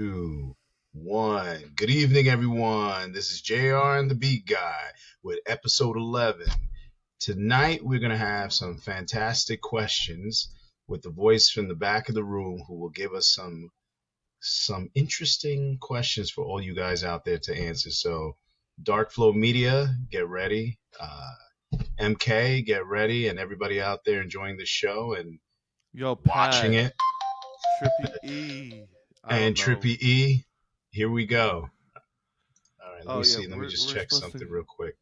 Two, one. Good evening, everyone. This is JR and the Beat Guy with episode 11. Tonight, we're going to have some fantastic questions with the voice from the back of the room who will give us some interesting questions for all you guys out there to answer. So, Dark Flow Media, get ready. MK, get ready, and everybody out there enjoying the show and watching it. Trippy E. And Trippy E, here we go. All right, let me see. Let me just check something real quick.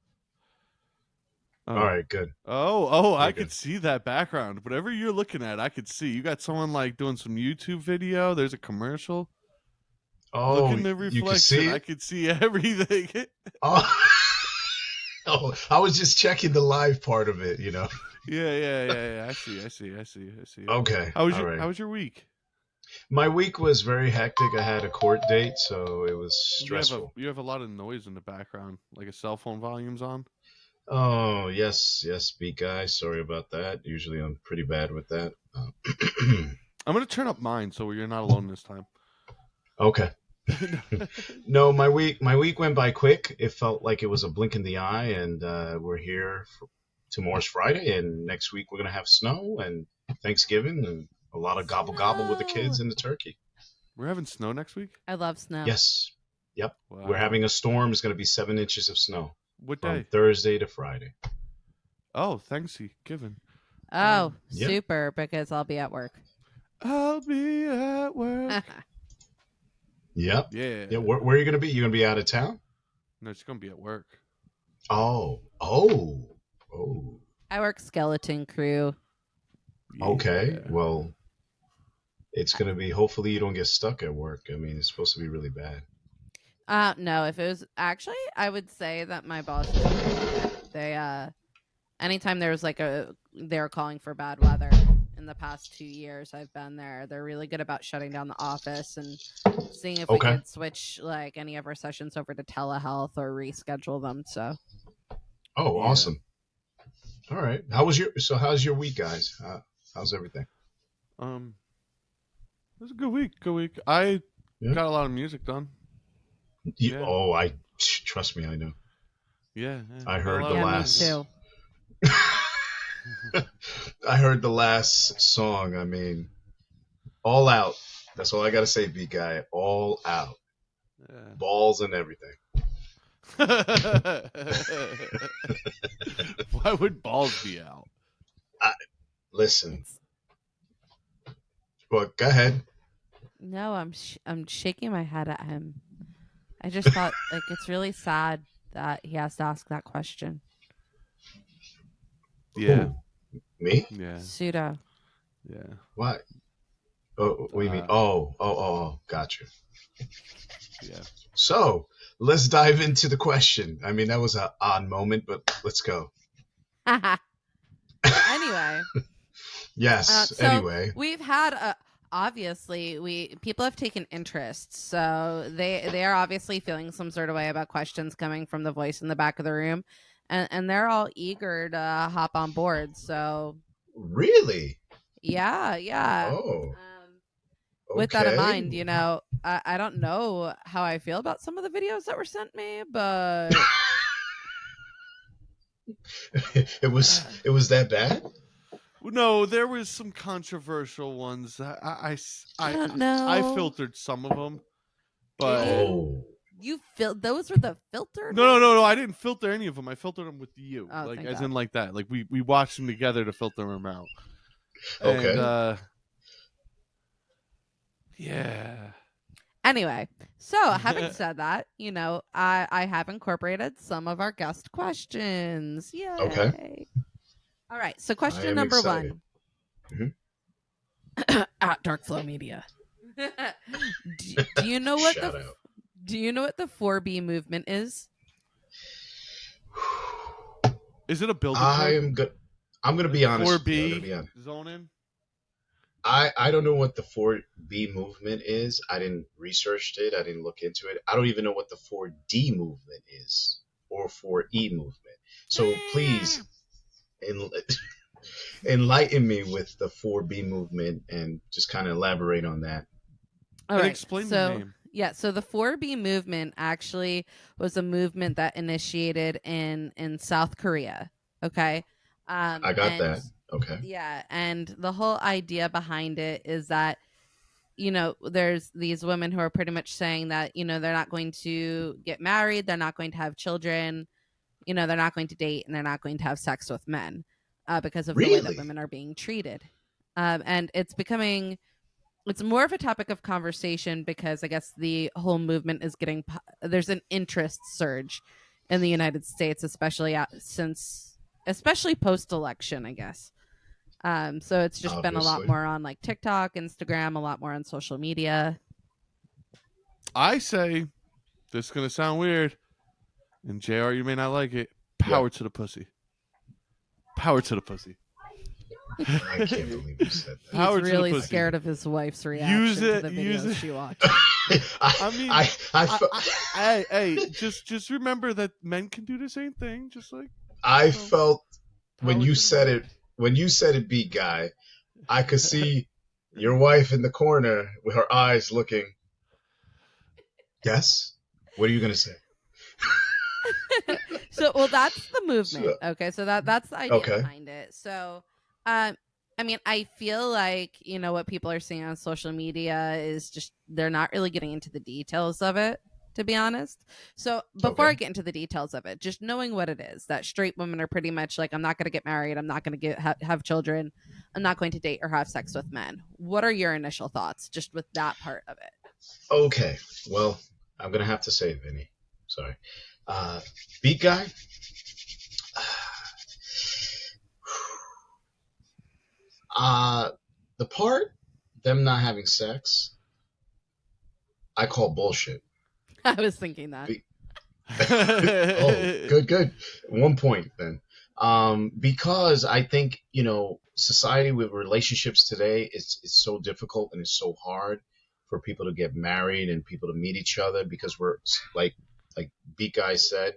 All right, good. I could see that background. Whatever you're looking at, I could see. You got someone like doing some YouTube video. There's a commercial. Oh, look in the reflection. You can see it? I could see everything. Oh, I was just checking the live part of it, you know. Yeah. I see. Okay. How was your week? My week was very hectic. I had a court date, so it was stressful. You have a lot of noise in the background, like a cell phone volume's on. Oh, yes, Beat Guy. Sorry about that. Usually I'm pretty bad with that. I'm going to turn up mine so you're not alone this time. Okay. No, my week went by quick. It felt like it was a blink in the eye, and we're here tomorrow's Friday, and next week we're going to have snow and Thanksgiving and a lot of gobble with the kids and the turkey. We're having snow next week? I love snow. Yes. Yep. Wow. We're having a storm. It's going to be 7 inches of snow. What day? From Thursday to Friday. Oh, Thanksgiving. Oh, super, because I'll be at work. I'll be at work. Yep. Yeah. Where are you going to be? You going to be out of town? No, it's going to be at work. Oh. I work skeleton crew. Yeah. Okay. Well, it's going to be, hopefully you don't get stuck at work. I mean, it's supposed to be really bad. No, if it was actually, I would say that my boss, they, anytime there was they're calling for bad weather in the past 2 years I've been there, they're really good about shutting down the office and seeing if we could switch any of our sessions over to telehealth or reschedule them. So. Oh, yeah. Awesome. All right. How's your week, guys? How's everything? It was a good week. I got a lot of music done. Oh, trust me, I know. Yeah. I heard the last. Me too. I heard the last song. I mean, all out. That's all I gotta say, Beat Guy. All out. Yeah. Balls and everything. Why would balls be out? Listen. Well, go ahead. No, I'm shaking my head at him. I just thought it's really sad that he has to ask that question. Yeah. Ooh, me? Yeah. Pseudo. Yeah. What? Oh, what do you mean? Oh, gotcha. Yeah. So let's dive into the question. I mean, that was an odd moment, but let's go. Anyway. Yes. Anyway, we've had obviously people have taken interest, so they are obviously feeling some sort of way about questions coming from the voice in the back of the room, and they're all eager to hop on board. So really, yeah. Oh. With that in mind, I don't know how I feel about some of the videos that were sent me, but it was that bad. No, there was some controversial ones. I don't know. I filtered some of them, but you those were the filtered. No. I didn't filter any of them. I filtered them with you, as in like that. Like we watched them together to filter them out. Okay. And, yeah. Anyway, so having said that, I have incorporated some of our guest questions. Yay. Okay. All right. So question number excited. 1. Mm-hmm. At Dark Flow Media. Do you know what Do you know what the 4B movement is? Is it a building? I'm going to be honest. 4B zone in. I don't know what the 4B movement is. I didn't research it. I didn't look into it. I don't even know what the 4D movement is or 4E movement. So please enlighten me with the 4B movement and just kind of elaborate on that. All right. Explain the name. Yeah, so the 4B movement actually was a movement that initiated in South Korea. Okay. I got And that. Okay. yeah, and the whole idea behind it is that, there's these women who are pretty much saying that, they're not going to get married, they're not going to have children, they're not going to date, and they're not going to have sex with men because of the way that Really? women are being treated. And it's more of a topic of conversation because I guess the whole movement is there's an interest surge in the United States, especially post-election, I guess. So it's just been a lot Obviously. more on like TikTok, Instagram, a lot more on social media. I say, this is gonna sound weird, and JR, you may not like it. Power to the pussy. Power to the pussy. I can't believe you said that. He's Power to the really pussy. scared of his wife's reaction Use to it, the use videos it. she watches. I mean, I hey, just remember that men can do the same thing, just like felt when power you to the said pussy. it, when you said it, beat guy, I could see your wife in the corner with her eyes looking. Yes? What are you going to say? Well, that's the movement. So- Okay, so that's the idea Okay. behind it. So, I mean, I feel like what people are seeing on social media is just they're not really getting into the details of it, to be honest. So before Okay. I get into the details of it, just knowing what it is, that straight women are pretty much like, I'm not going to get married, I'm not going to have children, I'm not going to date or have sex with men. What are your initial thoughts just with that part of it? Okay. Well, I'm going to have to say, Vinny. Sorry. Beat guy? The part, them not having sex, I call bullshit. I was thinking that. Oh, good. 1 point then. Because I think, society with relationships today, it's so difficult and it's so hard for people to get married and people to meet each other because we're like Beat Guy said,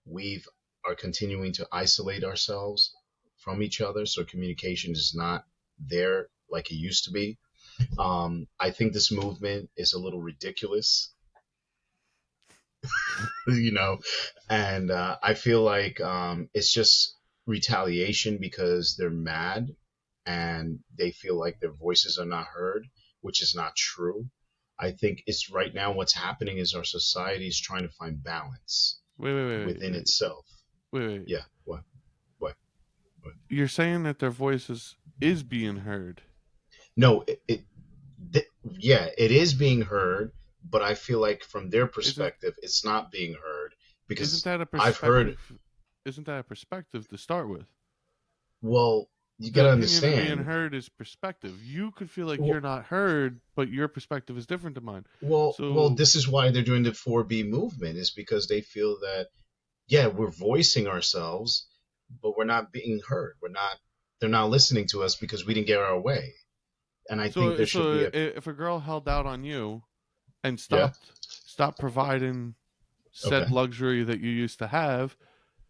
we are continuing to isolate ourselves from each other, so communication is not there like it used to be. I think this movement is a little ridiculous, and I feel like it's just retaliation because they're mad and they feel like their voices are not heard, which is not true. I think it's right now what's happening is our society is trying to find balance within itself. Wait. Yeah. What? You're saying that their voices is being heard. No, yeah, it is being heard, but I feel like from their perspective, it's not being heard because isn't that a perspective? I've heard. Isn't that a perspective to start with? Well, you The gotta opinion of being understand. heard is perspective. You could feel like you're not heard, but your perspective is different than mine. Well, this is why they're doing the 4B movement, is because they feel that, yeah, we're voicing ourselves, but we're not being heard. They're not listening to us because we didn't get our way. And I think there should be if a girl held out on you and Yeah. stopped providing said Okay. luxury that you used to have,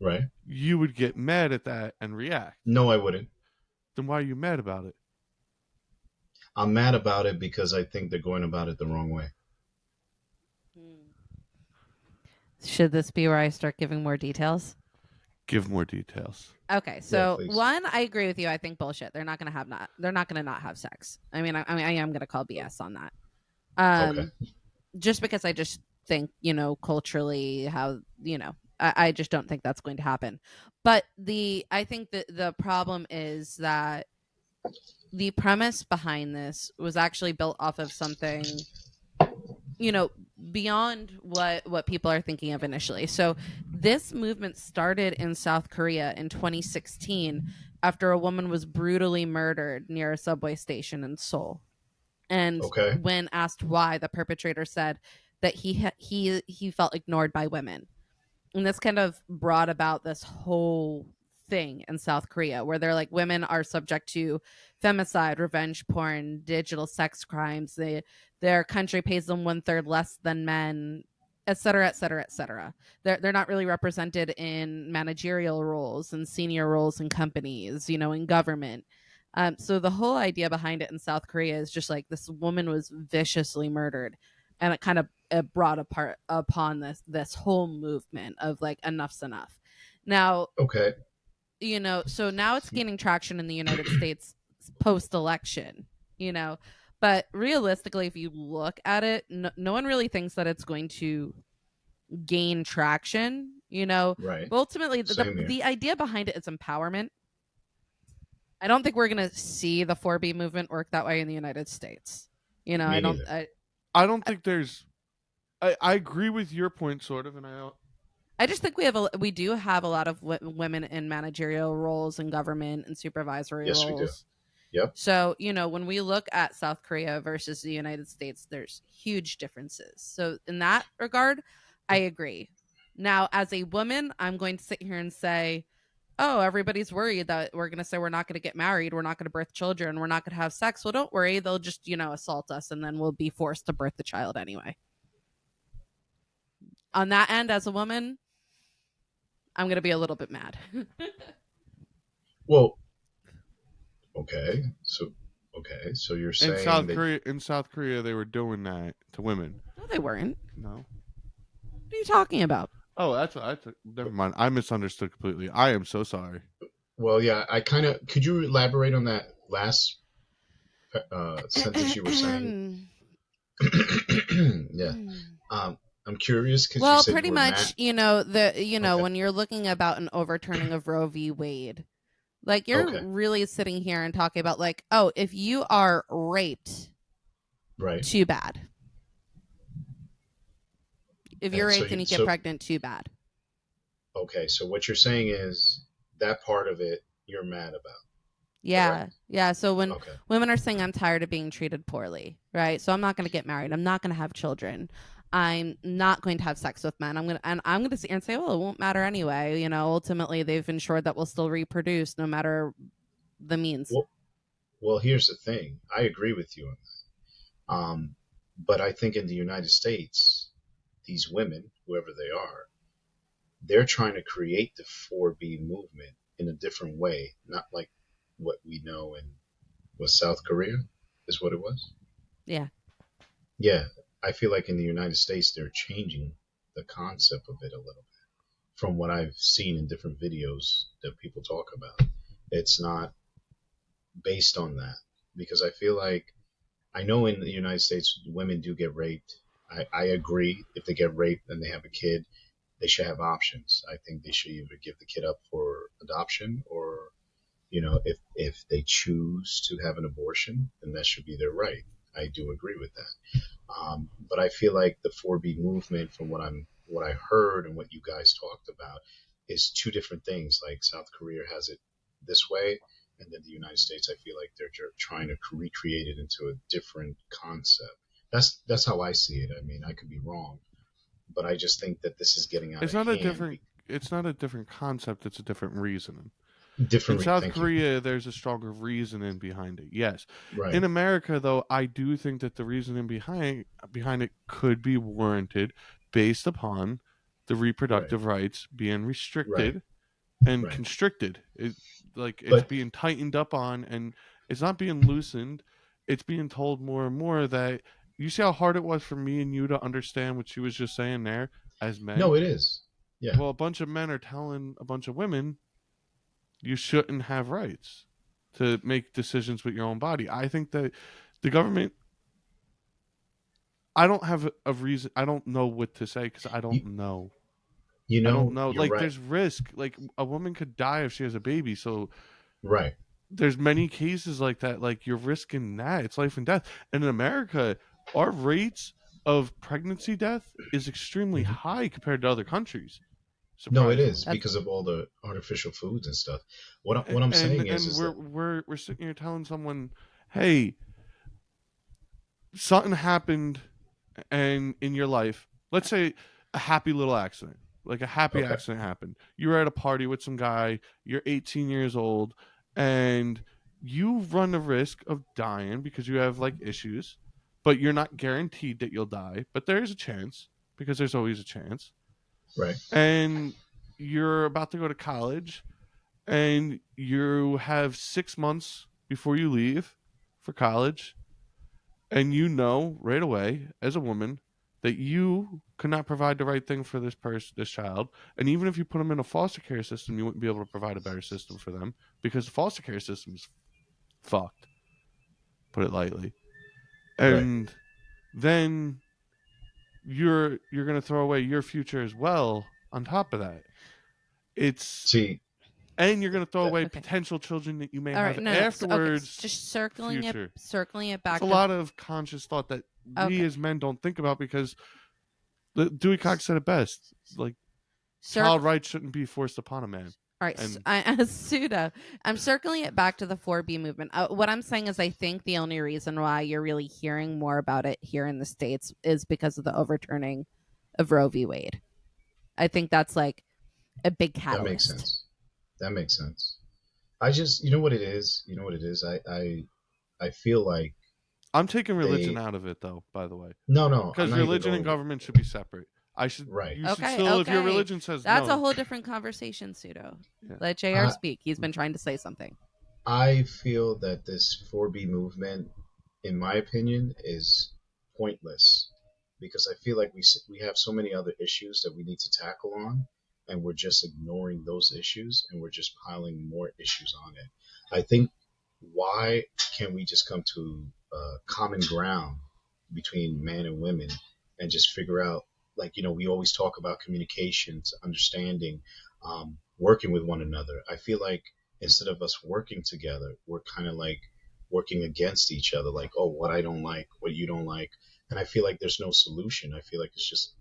right. you would get mad at that and react. No, I wouldn't. Then why are you mad about it? I'm mad about it because I think they're going about it the wrong way. Should this be where I start giving more details? Give more details. Okay, so please. one, I agree with you. I think bullshit. They're not gonna not have sex. I mean, I am gonna call BS on that. Okay. Just because I just think, culturally, how, I just don't think that's going to happen. But I think that the problem is that the premise behind this was actually built off of something, beyond what people are thinking of initially. So this movement started in South Korea in 2016 after a woman was brutally murdered near a subway station in Seoul. And when asked why, the perpetrator said that he felt ignored by women. And this kind of brought about this whole thing in South Korea where they're like, women are subject to femicide, revenge porn, digital sex crimes. Their country pays them 1/3 less than men, et cetera, et cetera, et cetera. They're not really represented in managerial roles and senior roles in companies, in government. So the whole idea behind it in South Korea is just like this woman was viciously murdered, and it kind of brought apart upon this whole movement of like enough's enough. Now, Okay. So now it's gaining traction in the United States post-election, but realistically, if you look at it, no one really thinks that it's going to gain traction, Right. but ultimately Same here. the idea behind it is empowerment. I don't think we're going to see the 4B movement work that way in the United States. Me neither. I don't think there's. I agree with your point, sort of, and I just think we do have a lot of women in managerial roles in government and supervisory Yes, roles. we do. Yep. So, when we look at South Korea versus the United States, there's huge differences. So, in that regard, I agree. Now, as a woman, I'm going to sit here and say, oh, everybody's worried that we're going to say we're not going to get married, we're not going to birth children, we're not going to have sex. Well, don't worry. They'll just, assault us, and then we'll be forced to birth the child anyway. On that end, as a woman, I'm going to be a little bit mad. Well, okay. So you're saying in South Korea they were doing that to women. No, they weren't. No. What are you talking about? Oh, that's what I took. Never mind. I misunderstood completely. I am so sorry. Well, yeah, could you elaborate on that last sentence you were saying? Yeah. I'm curious because you said pretty much, Okay. when you're looking about an overturning of Roe v. Wade, like you're really sitting here and talking about like, oh, if you are raped, right, too bad. If you're raped and you get pregnant, too bad. Okay, so what you're saying is that part of it you're mad about. Yeah. Correct? Yeah. So when women are saying I'm tired of being treated poorly, right? So I'm not going to get married. I'm not going to have children. I'm not going to have sex with men. I'm going to sit here and say, well, it won't matter anyway. Ultimately they've ensured that we'll still reproduce no matter the means. Well, here's the thing. I agree with you on that. But I think in the United States, these women, whoever they are, they're trying to create the 4B movement in a different way, not like what we know in South Korea is what it was. Yeah. Yeah, I feel like in the United States they're changing the concept of it a little bit from what I've seen in different videos that people talk about. It's not based on that because I feel like I know in the United States women do get raped. I agree if they get raped and they have a kid, they should have options. I think they should either give the kid up for adoption or, if they choose to have an abortion, then that should be their right. I do agree with that. But I feel like the 4B movement, from what I heard and what you guys talked about, is two different things. Like South Korea has it this way, and then the United States, I feel like they're trying to recreate it into a different concept. That's how I see it. I mean, I could be wrong, but I just think that this is getting out of hand. It's not a different concept. It's a different reasoning. In South Korea, there's a stronger reasoning behind it. Yes. Right. In America, though, I do think that the reasoning behind it could be warranted based upon the reproductive rights being restricted and constricted. It's being tightened up on, and it's not being loosened. It's being told more and more that you see how hard it was for me and you to understand what she was just saying there as men. No, it is. Yeah. Well, a bunch of men are telling a bunch of women you shouldn't have rights to make decisions with your own body. I think that the government, I don't have a reason. I don't know what to say because I don't know. I don't know. Like, right. There's risk. Like, a woman could die if she has a baby. So, right. There's many cases like that. Like, you're risking that. It's life and death. And in America, our rates of pregnancy death is extremely high compared to other countries. No, it is because of all the artificial foods and stuff. What I'm saying is we're sitting here telling someone, hey, something happened, and in your life, let's say a happy little accident, like a happy accident happened. You were at a party with some guy. You're 18 years old, and you run the risk of dying because you have like issues, but you're not guaranteed that you'll die. But there is a chance because there's always a chance. Right. And you're about to go to college and you have 6 months before you leave for college. And you know right away as a woman that you could not provide the right thing for this child, and even if you put them in a foster care system, you wouldn't be able to provide a better system for them because the foster care system is fucked, put it lightly. And then you're going to throw away your future as well on top of that. And you're going to throw away potential children that you may have afterwards. So, just circling future. it back. It's a lot of conscious thought that we as men don't think about, because Dewey Cox said it best. Like, child rights shouldn't be forced upon a man. All right, pseudo. I'm circling it back to the 4B movement. What I'm saying is, I think the only reason why you're really hearing more about it here in the States is because of the overturning of Roe v. Wade. I think that's like a big catalyst. That makes sense. I just, you know what it is? I feel like I'm taking religion out of it, though, by the way. No. Because religion and government should be separate. You should still, if your religion says that's no. a whole different conversation, pseudo. Yeah. Let JR speak. He's been trying to say something. I feel that this 4B movement, in my opinion, is pointless, because I feel like we have so many other issues that we need to tackle on, and we're just ignoring those issues, and we're just piling more issues on it. I think, why can't we just come to common ground between men and women and just figure out, like, we always talk about communications, understanding, working with one another. I feel like instead of us working together, we're kind of like working against each other, like, oh, what I don't like, what you don't like. And I feel like there's no solution. I feel like it's just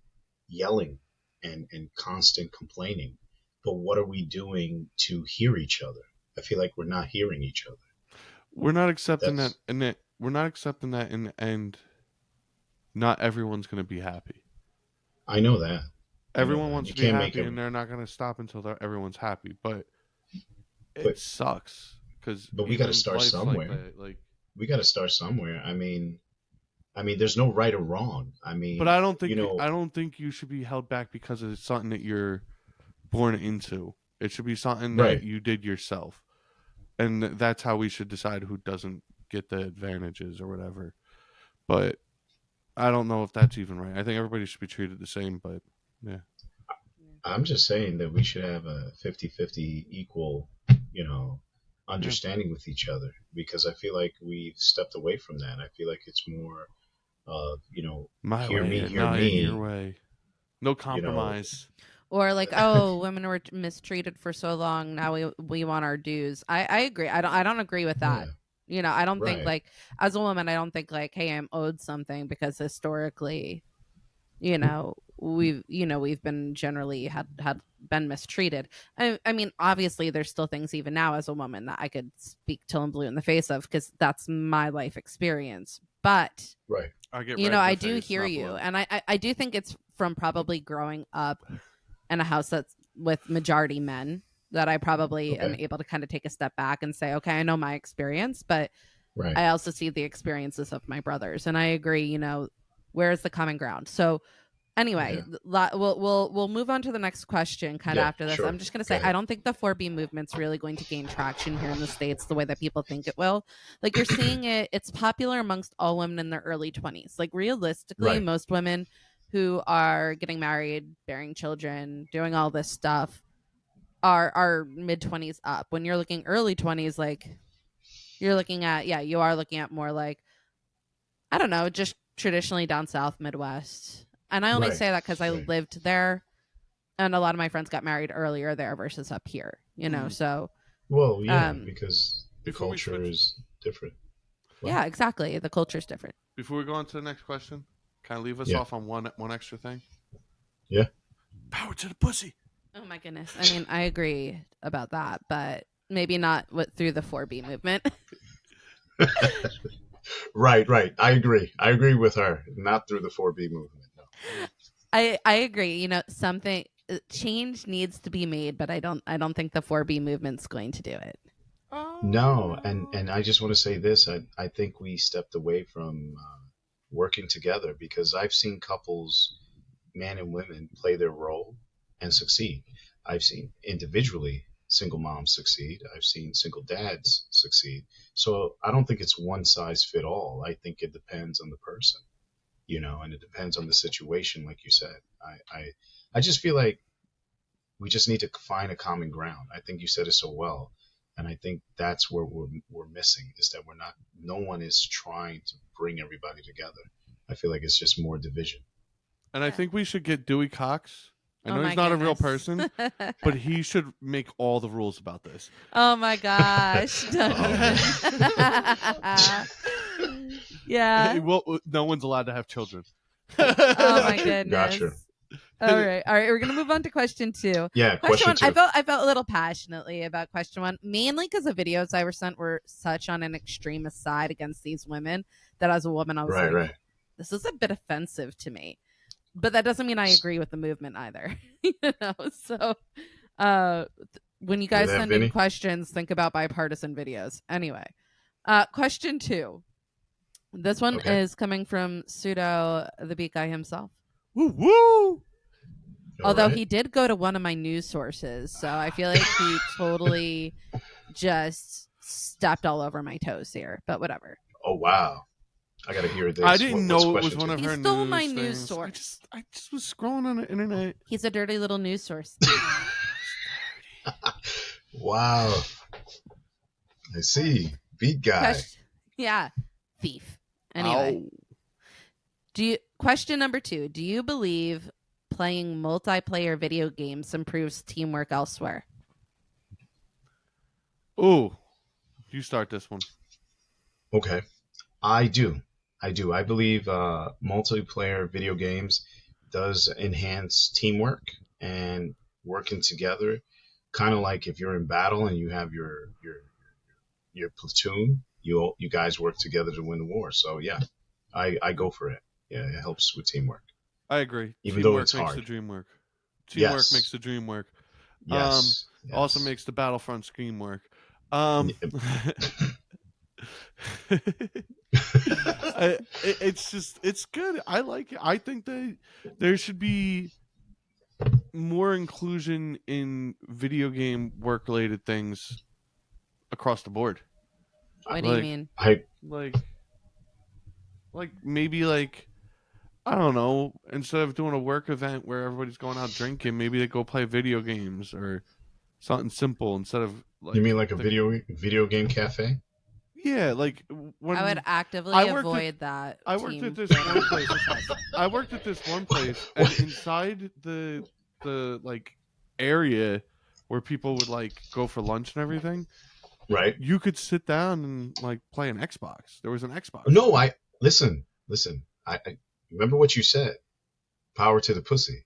yelling and constant complaining. But what are we doing to hear each other? I feel like we're not hearing each other. We're not accepting that, and we're not accepting that in the end. Not everyone's going to be happy. I know that. Everyone wants to be happy, and they're not going to stop until everyone's happy. But it sucks, but we got to start somewhere. We got to start somewhere. I mean, there's no right or wrong. But I don't think I don't think you should be held back because it's something that you're born into. It should be something that you did yourself, and that's how we should decide who doesn't get the advantages or whatever. But I don't know if that's even right. I think everybody should be treated the same, but yeah. I'm just saying that we should have a 50-50 equal, understanding with each other, because I feel like we've stepped away from that. I feel like it's more, my hear way, me, your way. No compromise. Or like, oh, women were mistreated for so long, now we want our dues. I agree. I don't agree with that. Yeah. I don't think, like, as a woman, I don't think like, hey, I'm owed something, because historically, we've been generally had been mistreated. I mean, obviously there's still things even now as a woman that I could speak till I'm blue in the face of, because that's my life experience. But I do hear you, and I do think it's from probably growing up in a house that's with majority men, that I probably am able to kind of take a step back and say, okay, I know my experience, but I also see the experiences of my brothers, and I agree. Where's the common ground? So anyway, we'll move on to the next question after this. Sure. I'm just going to say, I don't think the 4B movement's really going to gain traction here in the States the way that people think it will. Like, you're seeing it's popular amongst all women in their early 20s. Like, realistically, most women who are getting married, bearing children, doing all this stuff are mid 20s up. When you're looking early 20s, like, you're looking at, you are looking at more like, I don't know, just traditionally down south, Midwest. And I only say that because I lived there, and a lot of my friends got married earlier there versus up here, so. Well, because the culture is different. Yeah, exactly. The culture is different. Before we go on to the next question, can I leave us off on one extra thing? Yeah. Power to the pussy. Oh my goodness. I mean, I agree about that, but maybe not through the 4B movement. Right. I agree with her. Not through the 4B movement. No. I agree. Something change needs to be made, but I don't think the 4B movement's going to do it. No, and I just want to say this. I think we stepped away from working together, because I've seen couples, men and women, play their role and succeed. I've seen individually single moms succeed. I've seen single dads succeed. So I don't think it's one size fit all. I think it depends on the person. and it depends on the situation, like you said. I just feel like we just need to find a common ground. I think you said it so well. And I think that's where we're missing, is that no one is trying to bring everybody together. I feel like it's just more division. And I think we should get Dewey Cox. I know Oh he's my not a real goodness. person, but he should make all the rules about this. Oh my gosh. Don't even. Yeah. Well, no one's allowed to have children. Oh my goodness. Gotcha. All right. We're gonna move on to question 2. Yeah, Question 1. two. I felt a little passionately about question 1, mainly because the videos I were sent were such on an extremist side against these women that as a woman I was like, this is a bit offensive to me. But that doesn't mean I agree with the movement either. So when you guys send in questions, think about bipartisan videos. Anyway, question 2. This one is coming from Pseudo, the beat guy himself. Woo woo! Although he did go to one of my news sources, so I feel like he totally just stepped all over my toes here. But whatever. Oh wow! I gotta hear this. I didn't know it was one of her. He stole my news news things. source. I just was scrolling on the internet. He's a dirty little news source. Wow! I see. Beat guy. Yeah, thief. Anyway, question number 2: do you believe playing multiplayer video games improves teamwork elsewhere? Oh, you start this one. Okay, I do. I believe multiplayer video games does enhance teamwork and working together. Kind of like if you're in battle and you have your platoon, you guys work together to win the war. So yeah, I go for it. Yeah, it helps with teamwork. I agree. Even teamwork though it's makes hard. The dream work. Teamwork makes the dream work. Yes. Also makes the Battlefront scheme work. It's good. I like it. I think that there should be more inclusion in video game work related things across the board. What do you mean? Maybe I don't know, instead of doing a work event where everybody's going out drinking, maybe they go play video games or something simple instead of You mean like a video game cafe? Yeah, when I would actively avoid that. I worked at this one place. I worked at this one place, and inside the area where people would go for lunch and everything, right? You could sit down and play an Xbox. There was an Xbox. No, listen. I remember what you said. Power to the pussy.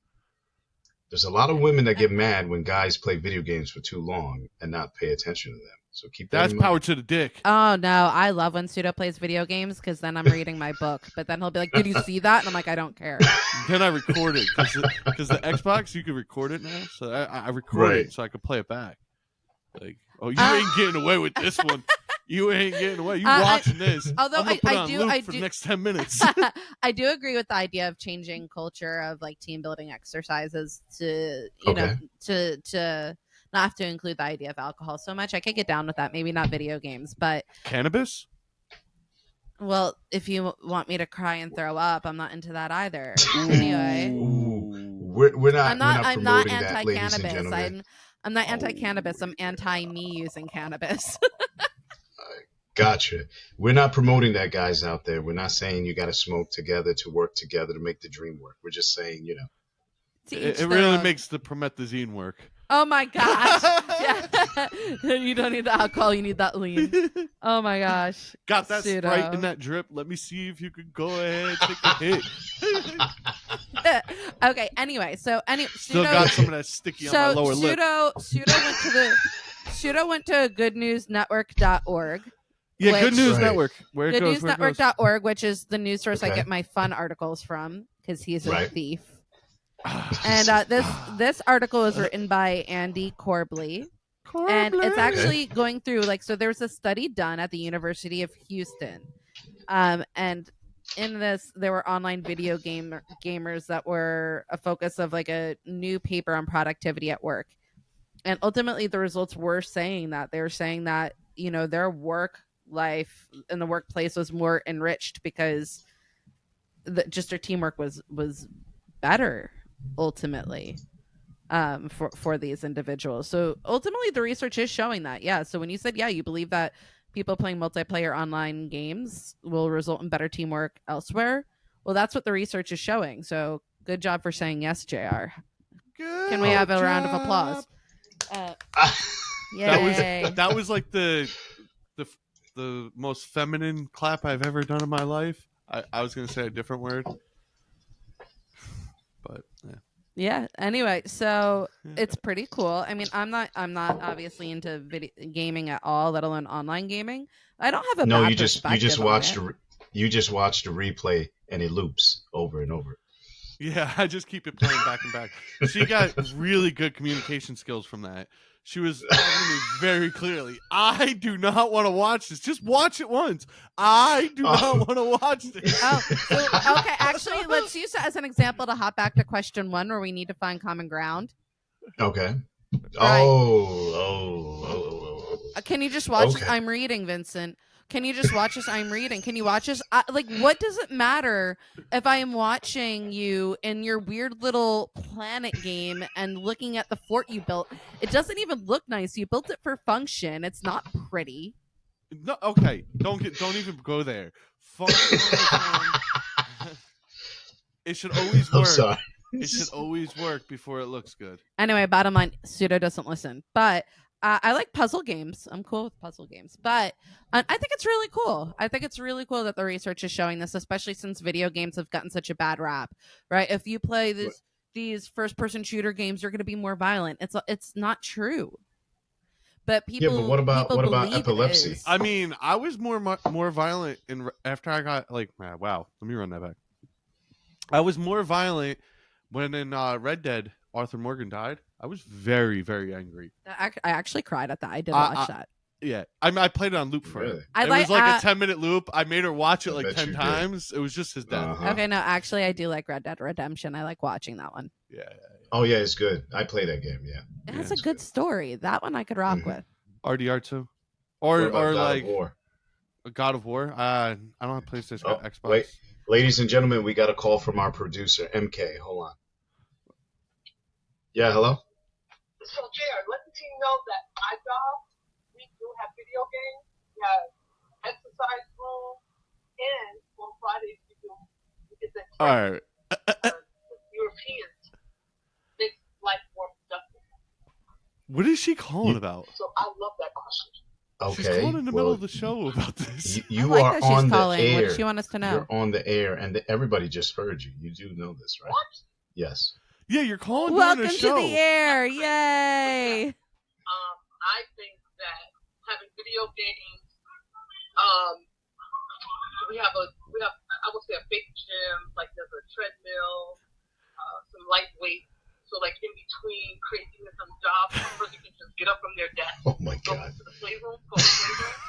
There's a lot of women that get mad when guys play video games for too long and not pay attention to them. So keep that in mind. Power to the dick. Oh no, I love when Pseudo plays video games because then I'm reading my book. But then he'll be like, "Did you see that?" And I'm like, "I don't care." Then I record it because the Xbox you can record it now. So I record it so I can play it back. You ain't getting away with this one. You ain't getting away. You watching this? Although I'm gonna put it on loop for the next 10 minutes. I do agree with the idea of changing culture of team building exercises to to not have to include the idea of alcohol so much. I could get down with that. Maybe not video games, but cannabis. Well, if you want me to cry and throw up, I'm not into that either. Anyway, we're not. I'm not anti-cannabis. I'm not anti-cannabis. I'm anti-me using cannabis. Gotcha. We're not promoting that, guys out there. We're not saying you got to smoke together to work together to make the dream work. We're just saying, it really makes the promethazine work. Oh my gosh. Yeah. You don't need the alcohol, you need that lean. Oh my gosh. Got that Sprite in that drip. Let me see if you could go ahead take a hit. Okay, anyway, still got some of that sticky on my lower lip. Pseudo went to goodnewsnetwork.org. Yeah, Good News Network. Goodnewsnetwork.org, which is the news source I get my fun articles from because he's a thief. And this article is written by Andy Corbley. And it's actually going through so there was a study done at the University of Houston, and in this there were online video gamers that were a focus of a new paper on productivity at work, and ultimately the results were saying that their work life in the workplace was more enriched because just their teamwork was better ultimately for these individuals. So ultimately the research is showing that. Yeah. So when you said, you believe that people playing multiplayer online games will result in better teamwork elsewhere, well, that's what the research is showing. So good job for saying yes, JR. Good Can we have a job. round of applause? Yay. That was like the most feminine clap I've ever done in my life. I was gonna say a different word, but yeah. Anyway, so it's pretty cool. I mean, I'm not obviously into gaming at all, let alone online gaming. I don't have a bad perspective. You just watched the replay and it loops over and over. Yeah, I just keep it playing back and back. She got really good communication skills from that. She was telling me very clearly, I do not want to watch this. Just watch it once. I do not want to watch this. Okay, actually, let's use that as an example to hop back to question 1 where we need to find common ground. Okay. Right. Can you just watch this? I'm reading, Vincent. Can you just watch this? I'm reading. Can you watch this? What does it matter if I am watching you in your weird little planet game and looking at the fort you built? It doesn't even look nice. You built it for function. It's not pretty. No, okay. Don't even go there. It should always work. I'm sorry. It should always work before it looks good. Anyway, bottom line, Pseudo doesn't listen, but. I like puzzle games. I'm cool with puzzle games, but I think it's really cool. I think it's really cool that the research is showing this, especially since video games have gotten such a bad rap, right? If you play these first-person shooter games, you're going to be more violent. It's not true. But people. Yeah, but what about epilepsy? I mean, I was more violent after I got wow. Let me run that back. I was more violent when in Red Dead Arthur Morgan died. I was very, very angry. I actually cried at that. I did watch that. Yeah. I played it on loop for her. Really? It was like a 10-minute loop. I made her watch it like 10 times. It was just his death. Uh-huh. Okay, no, actually, I do like Red Dead Redemption. I like watching that one. Yeah. Oh, yeah, it's good. I play that game, yeah. It has a good story. That one I could rock with. RDR2? Or like God of War? I don't have PlayStation, Xbox. Wait. Ladies and gentlemen, we got a call from our producer, MK. Hold on. Yeah, hello? So, Jared, let the team know that my job, we do have video games, we have exercise room, and on Fridays we get the Europeans make life more productive. What is she calling about? So I love that question. Okay. She's calling in the middle of the show about this. You are on the air. What does she want us to know? You're on the air, and everybody just heard you. You do know this, right? What? Yes. Yeah, you're calling Welcome during a show. to the air. Yay. I think that having video games, we have I would say a big gym, like there's a treadmill, some lightweight. So like in between craziness and jobs, a person can just get up from their desk, oh my God, go to the playroom,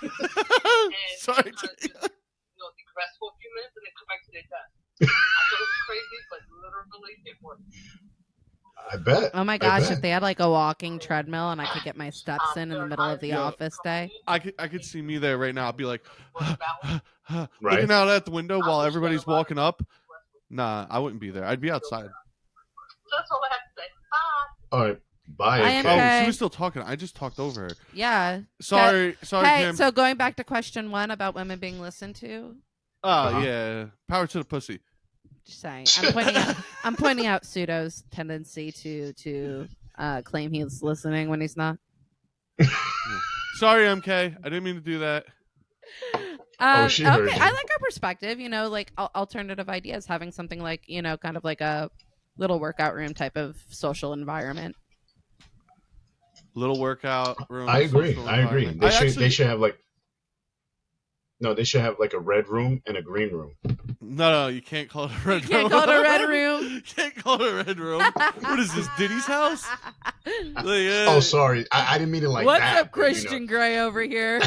and sorry, just, decompress for a few minutes and then come back to their desk. I thought it was crazy, but literally it worked. I bet. Oh my gosh, if they had like a walking treadmill and I could get my steps in the middle of the office day. I could see me there right now. I'd be like, looking out at the window while everybody's walking up. Nah, I wouldn't be there. I'd be outside. That's all I have to say. Bye. All right. Bye. I am Oh, she was still talking. I just talked over her. Yeah. Sorry, hey, Kim. So going back to question 1 about women being listened to. Oh, yeah. Power to the pussy. Just saying. I'm pointing out Pseudo's tendency to claim he's listening when he's not. Sorry, MK. I didn't mean to do that. She heard you. I like our perspective, like alternative ideas, having something like, kind of like a little workout room type of social environment. Little workout room. I agree. They should have like they should have like a red room and a green room. No, you can't call it a red room. You can't call it a red room. You can't call it a red room. What is this, Diddy's house? Oh, sorry. I didn't mean it like What's that. What's up, Christian Grey over here?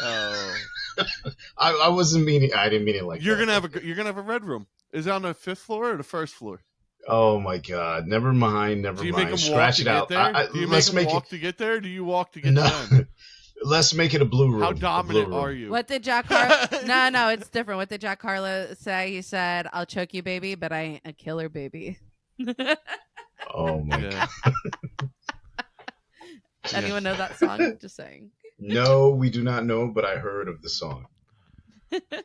Oh. I wasn't meaning. I didn't mean it like you're that. You're gonna have a red room. Is it on the 5th floor or the 1st floor? Oh my God! Never mind. Do you make them Scratch walk to it out. get there? Do you make them walk to get there? Or do you walk to get to them? Let's make it a blue room. How a dominant blue room. are you? What did Jack Harlow? No, it's different. What did Jack Harlow say? He said, "I'll choke you, baby, but I ain't a killer, baby." Oh my Yeah. god. Anyone know that song? Just saying. No, we do not know, but I heard of the song.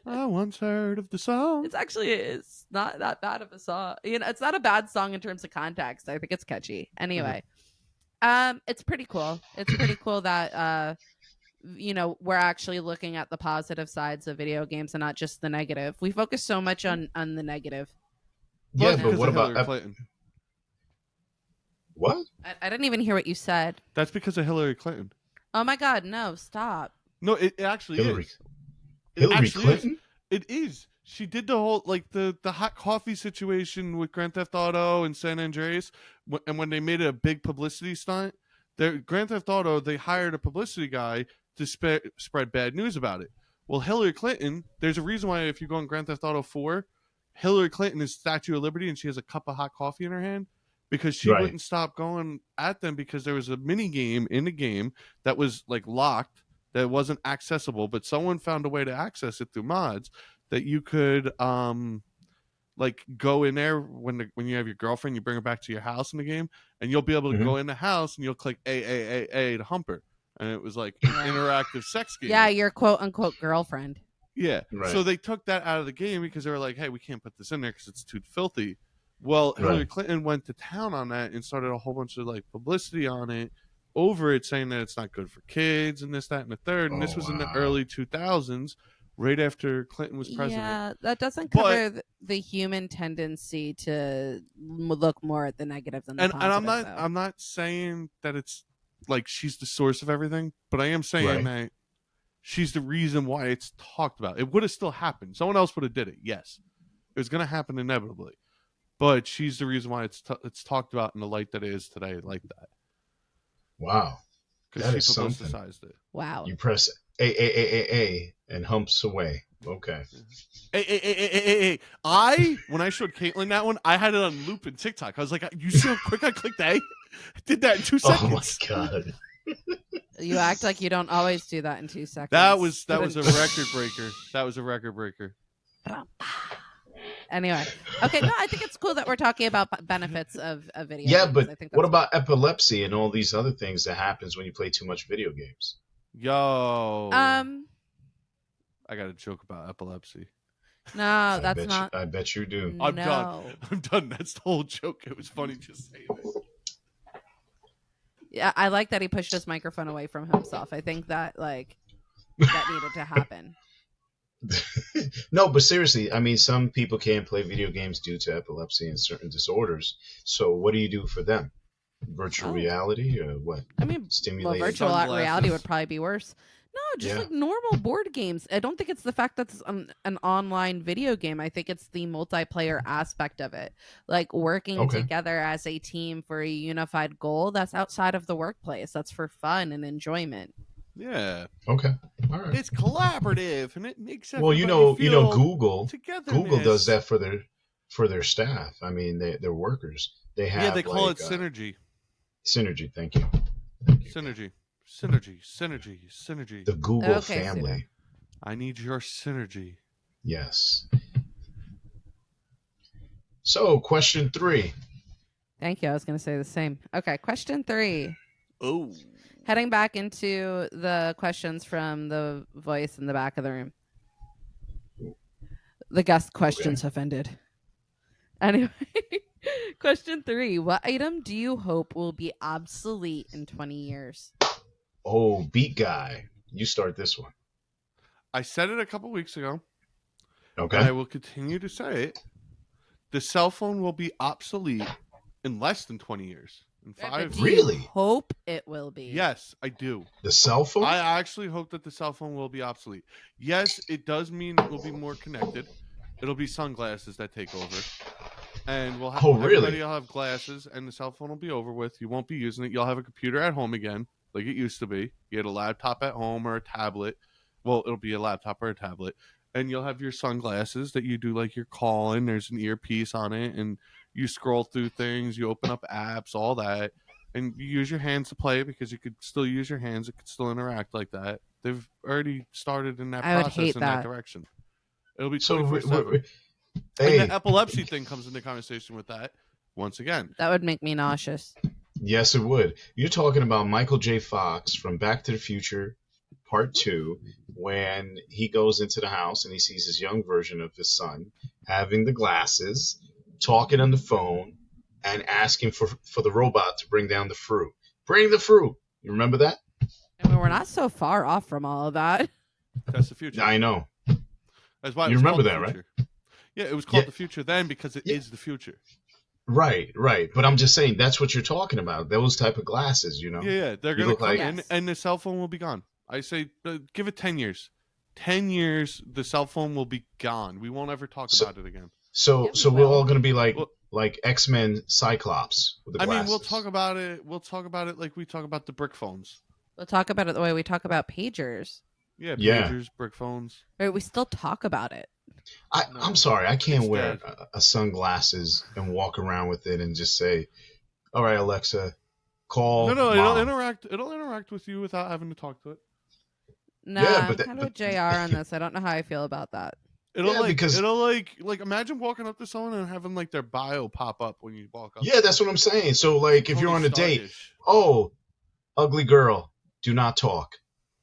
I once heard of the song. It's not that bad of a song. It's not a bad song in terms of context. I think it's catchy. Anyway, it's pretty cool. It's pretty cool that we're actually looking at the positive sides of video games and not just the negative. We focus so much on the negative. Yeah, Because but what of about Hillary Clinton? What? I didn't even hear what you said. That's because of Hillary Clinton. Oh my God, no, stop. No, it actually Hillary. is. Hillary Clinton? It is. She did the whole the hot coffee situation with Grand Theft Auto and San Andreas, and when they made it a big publicity stunt, Grand Theft Auto, they hired a publicity guy to spread bad news about it. Well, Hillary Clinton, there's a reason why if you go on Grand Theft Auto 4, Hillary Clinton is Statue of Liberty and she has a cup of hot coffee in her hand because she wouldn't stop going at them because there was a mini game in the game that was locked, that wasn't accessible, but someone found a way to access it through mods that you could go in there when you have your girlfriend, you bring her back to your house in the game, and you'll be able to go in the house and you'll click A to hump her. And it was like an interactive sex game. Yeah, your quote unquote girlfriend. Yeah. Right. So they took that out of the game because they were like, hey, we can't put this in there because it's too filthy. Well, Hillary Clinton went to town on that and started a whole bunch of publicity on it over it, saying that it's not good for kids and this, that, and the third. And this was in the early 2000s, right after Clinton was president. Yeah, that doesn't cover the human tendency to look more at the negative than the positive. And I'm not saying that it's she's the source of everything, but I am saying that she's the reason why it's talked about. It would have still happened. Someone else would have did it. Yes, it was going to happen inevitably, but she's the reason why it's talked about in the light that it is today, like that. Wow, because she publicized it. Wow. You press A and humps away. Okay. Hey. When I showed Caitlin that one, I had it on loop in TikTok. I was like, you see how quick I clicked A? I did that in 2 seconds. Oh my god. You act like you don't always do that in 2 seconds. That was a record breaker. That was a record breaker. Anyway, okay, no, I think it's cool that we're talking about benefits of video Yeah, games. but I think what about epilepsy and all these other things that happens when you play too much video games? Yo. I got a joke about epilepsy. No, that's not. I bet you do. I'm done. That's the whole joke. It was funny just saying it. Yeah, I like that he pushed his microphone away from himself. I think that that needed to happen. No, but seriously, I mean, some people can't play video games due to epilepsy and certain disorders. So what do you do for them? Virtual reality or what? I mean, stimulated virtual reality would probably be worse. No, just normal board games. I don't think it's the fact that it's an online video game. I think it's the multiplayer aspect of it. Working together as a team for a unified goal that's outside of the workplace. That's for fun and enjoyment. Yeah. Okay. All right. It's collaborative and it makes Google does that for their staff. I mean, their workers. They have they call it synergy. Synergy, thank you. Synergy. The Google family. Synergy. I need your synergy. Yes. So, question 3. Thank you. I was going to say the same. Okay, question 3. Oh. Heading back into the questions from the voice in the back of the room. The guest questions have ended. Anyway, question 3. What item do you hope will be obsolete in 20 years? Oh, beat guy. You start this one. I said it a couple weeks ago. Okay. And I will continue to say it. The cell phone will be obsolete in less than 20 years. In 5 years. Really? Hope it will be. Yes, I do. The cell phone? I actually hope that the cell phone will be obsolete. Yes, it does mean it will be more connected. It'll be sunglasses that take over. And we'll have everybody will have glasses and the cell phone will be over with. You won't be using it. You'll have a computer at home again, like it used to be. You had a laptop at home or a tablet. Well, it'll be a laptop or a tablet. And you'll have your sunglasses that you do your calling. There's an earpiece on it and you scroll through things, you open up apps, all that. and you use your hands to play it because you could still use your hands. It could still interact like that. They've already started in that I would process hate in that that. direction. It'll be So 24/7. hey, And the epilepsy thing comes into conversation with that once again. That would make me nauseous. yes, it would. You're talking about Michael J. Fox from Back to the Future Part 2, when he goes into the house and he sees his young version of his son having the glasses, talking on the phone, and asking for the robot to bring down the fruit. Bring the fruit. You remember that? I mean, we're not so far off from all of that. That's the future. I know. That's why it You was remember called that, the future. Yeah, it was called the future then because it Yeah. is the future. Right. But I'm just saying that's what you're talking about. Those type of glasses, you know. Yeah, they're You going to look come like- in Yes. and the cell phone will be gone. I say give it 10 years. 10 years, the cell phone will be gone. We won't ever talk So- about it again. So Yeah, we so we're will. all going to be like Well- X-Men Cyclops with the I glasses. mean, we'll talk about it. We'll talk about it like we talk about the brick phones. We'll talk about it the way we talk about pagers. Yeah, Yeah. pagers, brick phones. Right? We still talk about it. No. I'm sorry, I can't It's wear dead. a sunglasses and walk around with it and just say, "All right, Alexa, call No, Mom." it'll interact. It'll interact with you without having to talk to it. Nah, Yeah, but I'm that- kind of with JR on this. I don't know how I feel about that. It'll Yeah, because- imagine walking up to someone and having like their bio pop up when you walk up. Yeah, that's what I'm saying. So like, if you're on a date, Stardish. oh, ugly girl, do not talk.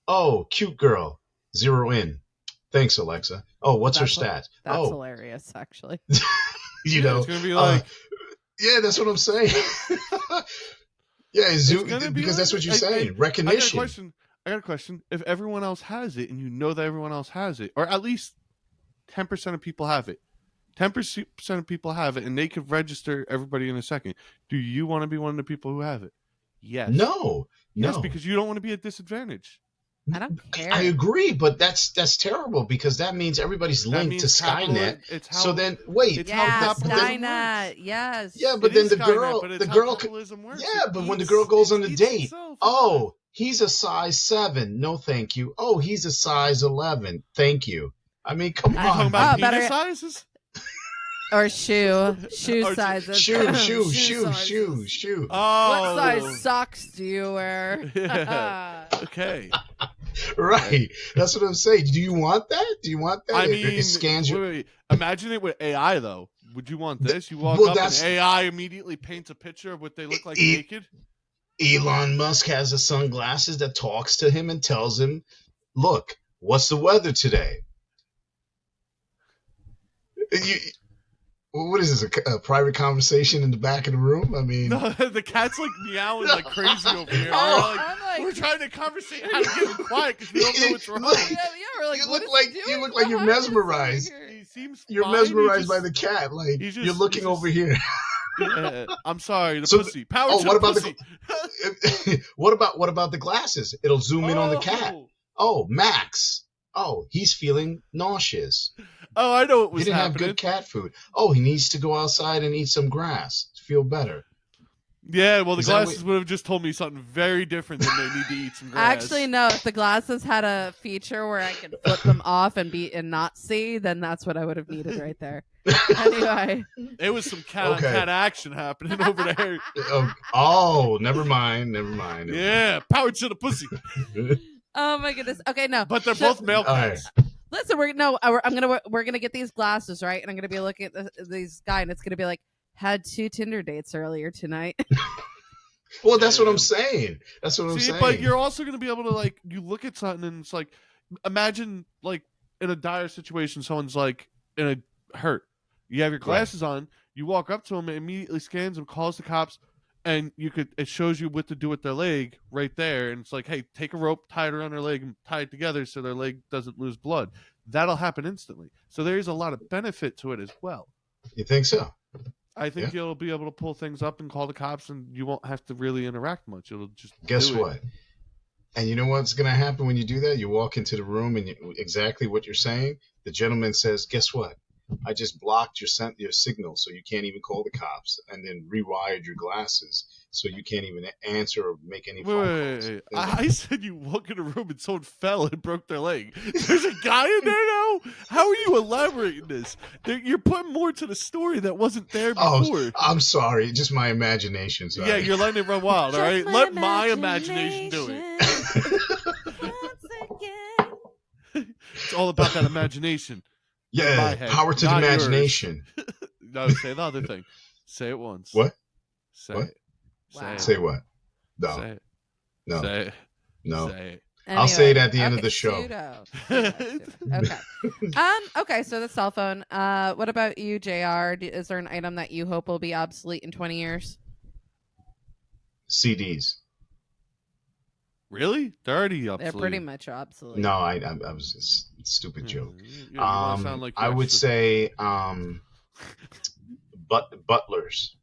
Oh, cute girl, zero in. Thanks, Alexa. Oh, what's her That's stat? That's Oh, hilarious, actually. you Yeah, know, it's gonna be like yeah, that's what I'm saying. Yeah, it's Zoom, gonna be because that's like- what you're I got a recognition. question. If everyone else has it, and you know that everyone else has it, or at least 10% of people have it, 10% of people have it, and they could register everybody in a second. Do you want to be one of the people who have it? Yes. No, Yes, no. because you don't want to be at disadvantage. I don't care. I agree, but that's terrible because that means everybody's That linked means to Skynet. It's how, So then, wait, it's how Yeah, capitalism Skynet. works. Yes. yeah, but It then is the Skynet, girl, but it's the how girl, capitalism works. yeah, It but when the eats- girl goes on it a eats date, itself. oh, he's a size 7, no, thank you. Oh, he's a size 11, thank you. I mean, come Are you talking on, about Oh, better- penis sizes? Or shoe Or sizes. shoe, sizes. Oh, What size socks do you wear? Yeah. Okay. Right, that's what I'm saying. Do you want that? Do you want that? I It mean, scans you. wait. Imagine it with AI though. Would you want this? You walk Well, up and that's- AI immediately paints a picture of what they look like E- naked. Elon Musk has the sunglasses that talks to him and tells him, "Look, what's the weather today?" What is this? A private conversation in the back of the room? I mean, No, the cat's like meowing like crazy over here. Oh, I'm like, We're trying to conversate how to get him quiet because we don't know what's wrong. yeah, we're like, You what look is like- he you doing look like you're behind us over mesmerized. here? He seems you're fine. mesmerized by the cat. Like he's just- you're looking he's just- over here. Yeah, I'm sorry, the So pussy. Power oh, to what the about pussy. what about the glasses? It'll zoom in on the cat. Oh, Max. Oh, he's feeling nauseous. Oh, I know what He was didn't have happening. good cat food. Oh, he needs to go outside and eat some grass to feel better. Yeah, well, the Is that glasses would have just told me something very different than they need to eat some grass. Actually, no. If the glasses had a feature where I could flip them off and not see, then that's what I would have needed right there. Anyway, There was some cat on Okay. cat action happening over there. Oh, never mind. Yeah, power to the pussy. oh my goodness. Okay, no. But they're So- both male All right. cats. Listen, we're gonna get these glasses right, and I'm gonna be looking at these guy, and it's gonna be like, had 2 Tinder dates earlier tonight. Well, that's what I'm saying. That's what I'm See, saying. but you're also going to be able to, like, you look at something and it's like, imagine, like, in a dire situation, someone's, like, in a hurt. You have your glasses on, you walk up to them, it immediately scans them, calls the cops, and it shows you what to do with their leg right there. And it's like, hey, take a rope, tie it around their leg, and tie it together so their leg doesn't lose blood. That'll happen instantly. So there is a lot of benefit to it as well. You think so? I think you'll be able to pull things up and call the cops, and you won't have to really interact much. It'll just Guess do it. what? And you know what's going to happen when you do that? You walk into the room and exactly what you're saying. The gentleman says, "Guess what? I just blocked your signal, so you can't even call the cops, and then rewired your glasses, so you can't even answer or make any phone calls." Wait. I said you walk in a room and someone fell and broke their leg. There's a guy in there now? How are you elaborating this? You're putting more to the story that wasn't there before. I'm sorry. Just my imagination. Sorry. Yeah, you're letting it run wild, all right? Let my imagination do it. It's all about that imagination. Yeah, my head, power to the not yours. imagination. No, say the other thing. Say it once. What? Say What? it. Say Wow. it. Say what? No. Say it. No. Say it. No. Say it. I'll say it at the end of the show. Pseudo. Okay. Okay, so the cell phone. What about you, JR? Is there an item that you hope will be obsolete in 20 years? CDs. Really? They're already obsolete. They're pretty much obsolete. No, I was just a stupid joke. You wanna sound like I would say butlers.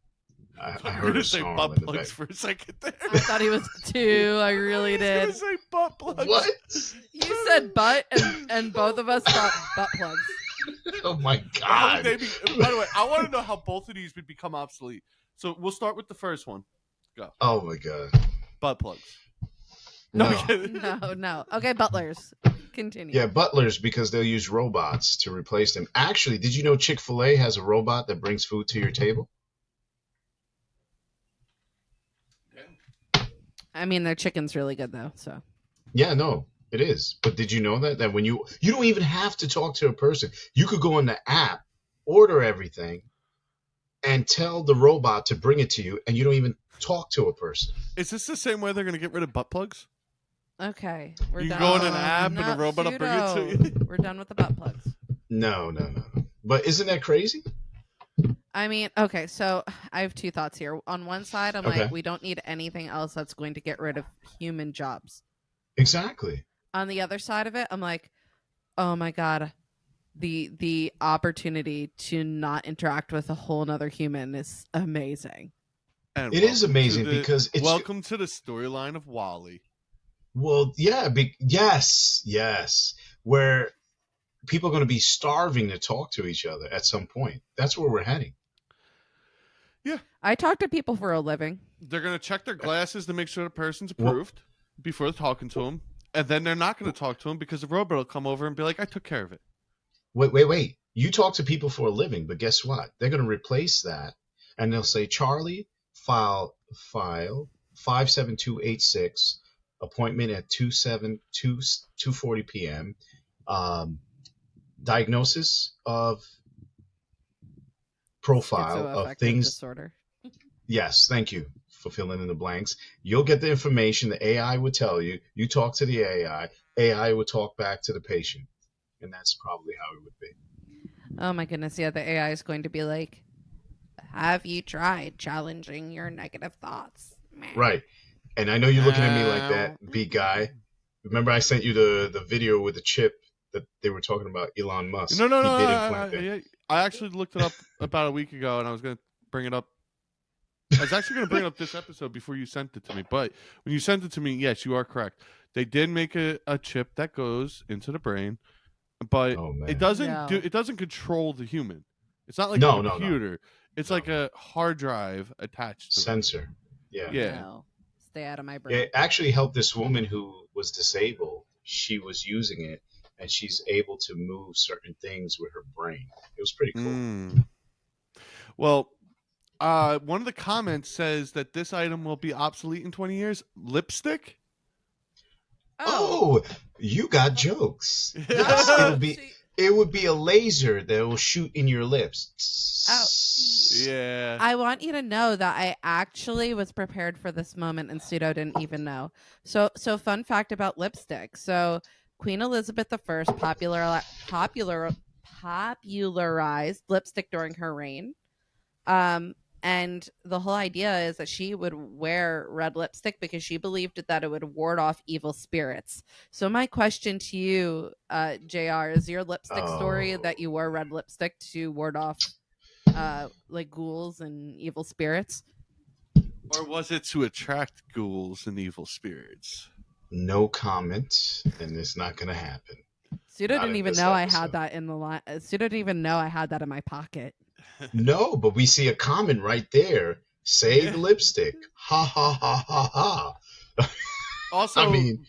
I heard a say song butt in the plugs back. for a second there. I thought he was two. I really I did. was gonna say butt plugs. What? You said butt, and both of us thought butt plugs. Oh my How would god! they be, by the way, I want to know how both of these would become obsolete. So we'll start with the first one. Go. Oh my god! Butt plugs. No. No. Okay, butlers. Continue. Yeah, butlers, because they'll use robots to replace them. Actually, did you know Chick-fil-A has a robot that brings food to your table? I mean, their chicken's really good though. So. Yeah, no, it is. But did you know that when you don't even have to talk to a person. You could go on the app, order everything, and tell the robot to bring it to you, and you don't even talk to a person. Is this the same way they're going to get rid of butt plugs? Okay, we're You done. go in an app and a robot will bring it to you? We're done with the butt plugs. No. But isn't that crazy? I mean, okay, so I have two thoughts here. On one side, I'm Okay. like, we don't need anything else that's going to get rid of human jobs. Exactly. On the other side of it, I'm like, oh my god, the opportunity to not interact with a whole nother human is amazing. And It is welcome amazing to the- because it's welcome to the storyline of WALL-E. well, yeah, yes, where people are going to be starving to talk to each other at some point. That's where we're heading. I talk to people for a living. They're going to check their glasses to make sure the person's approved before talking to them. And then they're not going to talk to them because the robot will come over and be like, I took care of it. Wait. You talk to people for a living, but guess what? They're going to replace that, and they'll say, Charlie, file 57286, appointment at 2:40 p.m. Diagnosis of profile of Schizoaffective things. disorder. Yes, thank you for filling in the blanks. You'll get the information. The AI would tell you. You talk to the AI. AI would talk back to the patient. And that's probably how it would be. Oh my goodness, yeah, the AI is going to be like, have you tried challenging your negative thoughts? Meh. Right. And I know you're looking at me like that, big guy. Remember I sent you the video with the chip that they were talking about Elon Musk. No. He did implant that. I actually looked it up about a week ago, and I was going to bring it up. I was actually going to bring it up this episode before you sent it to me. But when you sent it to me, yes, you are correct. They did make a chip that goes into the brain, but Oh, man. it doesn't No. it doesn't control the human. It's not like No, a no. computer. It's No. like a hard drive attached to it. Sensor. Yeah. Yeah. No, stay out of my brain. It actually helped this woman who was disabled. She was using it, and she's able to move certain things with her brain. It was pretty cool. Mm. Well, one of the comments says that this item will be obsolete in 20 years. Lipstick? Oh, you got jokes. Yes, Oh, it would be a laser that will shoot in your lips. Yeah. I want you to know that I actually was prepared for this moment, and Pseudo didn't even know. So fun fact about lipstick. So Queen Elizabeth I popularized lipstick during her reign. And the whole idea is that she would wear red lipstick because she believed that it would ward off evil spirits. So my question to you, JR, is your lipstick story that you wore red lipstick to ward off like ghouls and evil spirits? Or was it to attract ghouls and evil spirits? No comment, and it's not going to happen. Pseudo Not didn't in even this know I episode. had that in the line. Pseudo didn't even know I had that in my pocket. No, but we see a comment right there. Save lipstick. Ha ha ha ha ha. Also, I mean,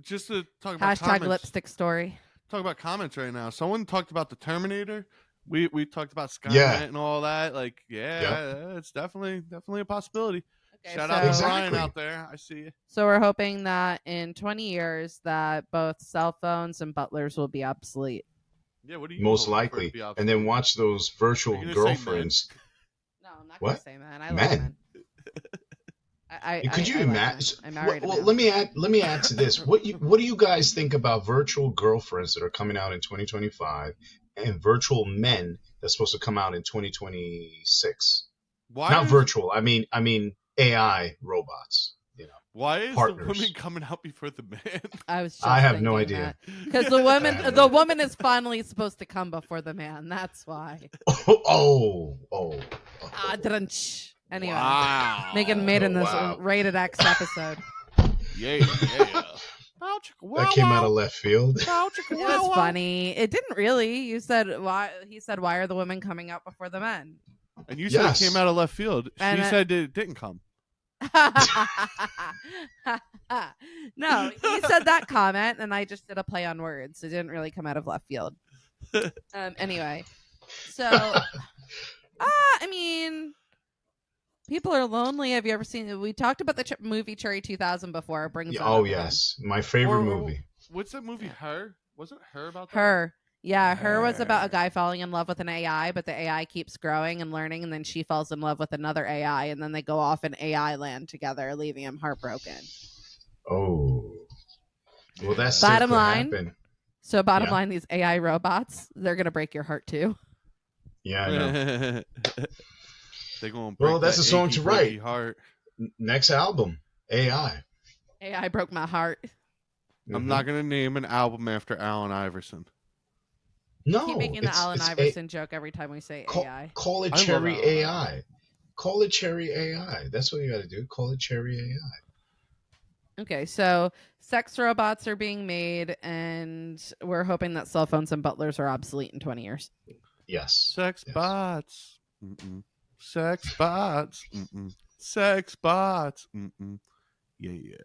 just to talk about Hashtag comments, lipstick story. talk about comments right now. Someone talked about the Terminator. We talked about Skynet Yeah. and all that. Like, it's definitely a possibility. Okay, Shout out to Exactly. Ryan out there. I see you. So we're hoping that in 20 years that both cell phones and butlers will be obsolete. Yeah, what do you Most hope for it to likely. be obsolete? And then watch those virtual Are you gonna say girlfriends. No, I'm not What? gonna say man. I Men. like men. Could you I like imagine? men. I married a Well, man. let me add to this. What do you guys think about virtual girlfriends that are coming out in 2025 and virtual men that's supposed to come out in 2026? Why Not is, virtual. I mean AI robots. You know. Why is partners. the woman coming out before the man? I was. Just I have no thinking idea. because the woman is finally supposed to come before the man. That's why. Oh. Drunch. Anyway, Wow. Megan made in this Wow. rated X episode. Yeah. That came out of left field. It was funny. It didn't really. You said why? He said, "Why are the women coming out before the men?" And you said Yes. it came out of left field. And She said it didn't come. No, he said that comment, and I just did a play on words. It didn't really come out of left field. Anyway, so I mean, people are lonely. Have you ever seen? We talked about the movie Cherry 2000 before. It brings. Oh yes, my favorite movie. What's that movie? Her? Wasn't Her about that? Her. Yeah, Her was about a guy falling in love with an AI, but the AI keeps growing and learning, and then she falls in love with another AI, and then they go off in AI land together, leaving him heartbroken. Oh. Well, that's Bottom could line. happen. So bottom Yeah. line, these AI robots, they're going to break your heart too. Yeah, I know. They're going. Well, that's a song to write. Heart. Next album, AI. AI broke my heart. I'm not gonna name an album after Allen Iverson. No, Keep making the Allen Iverson joke every time we say AI. Call it I love Cherry Allen AI. Iverson. Call it Cherry AI. That's what you got to do. Call it Cherry AI. Okay, so sex robots are being made, and we're hoping that cell phones and butlers are obsolete in 20 years. Yes. Sex Yes. bots. Mm-mm. Sex bots. Mm-mm. Sex bots. Mm-mm. Yeah.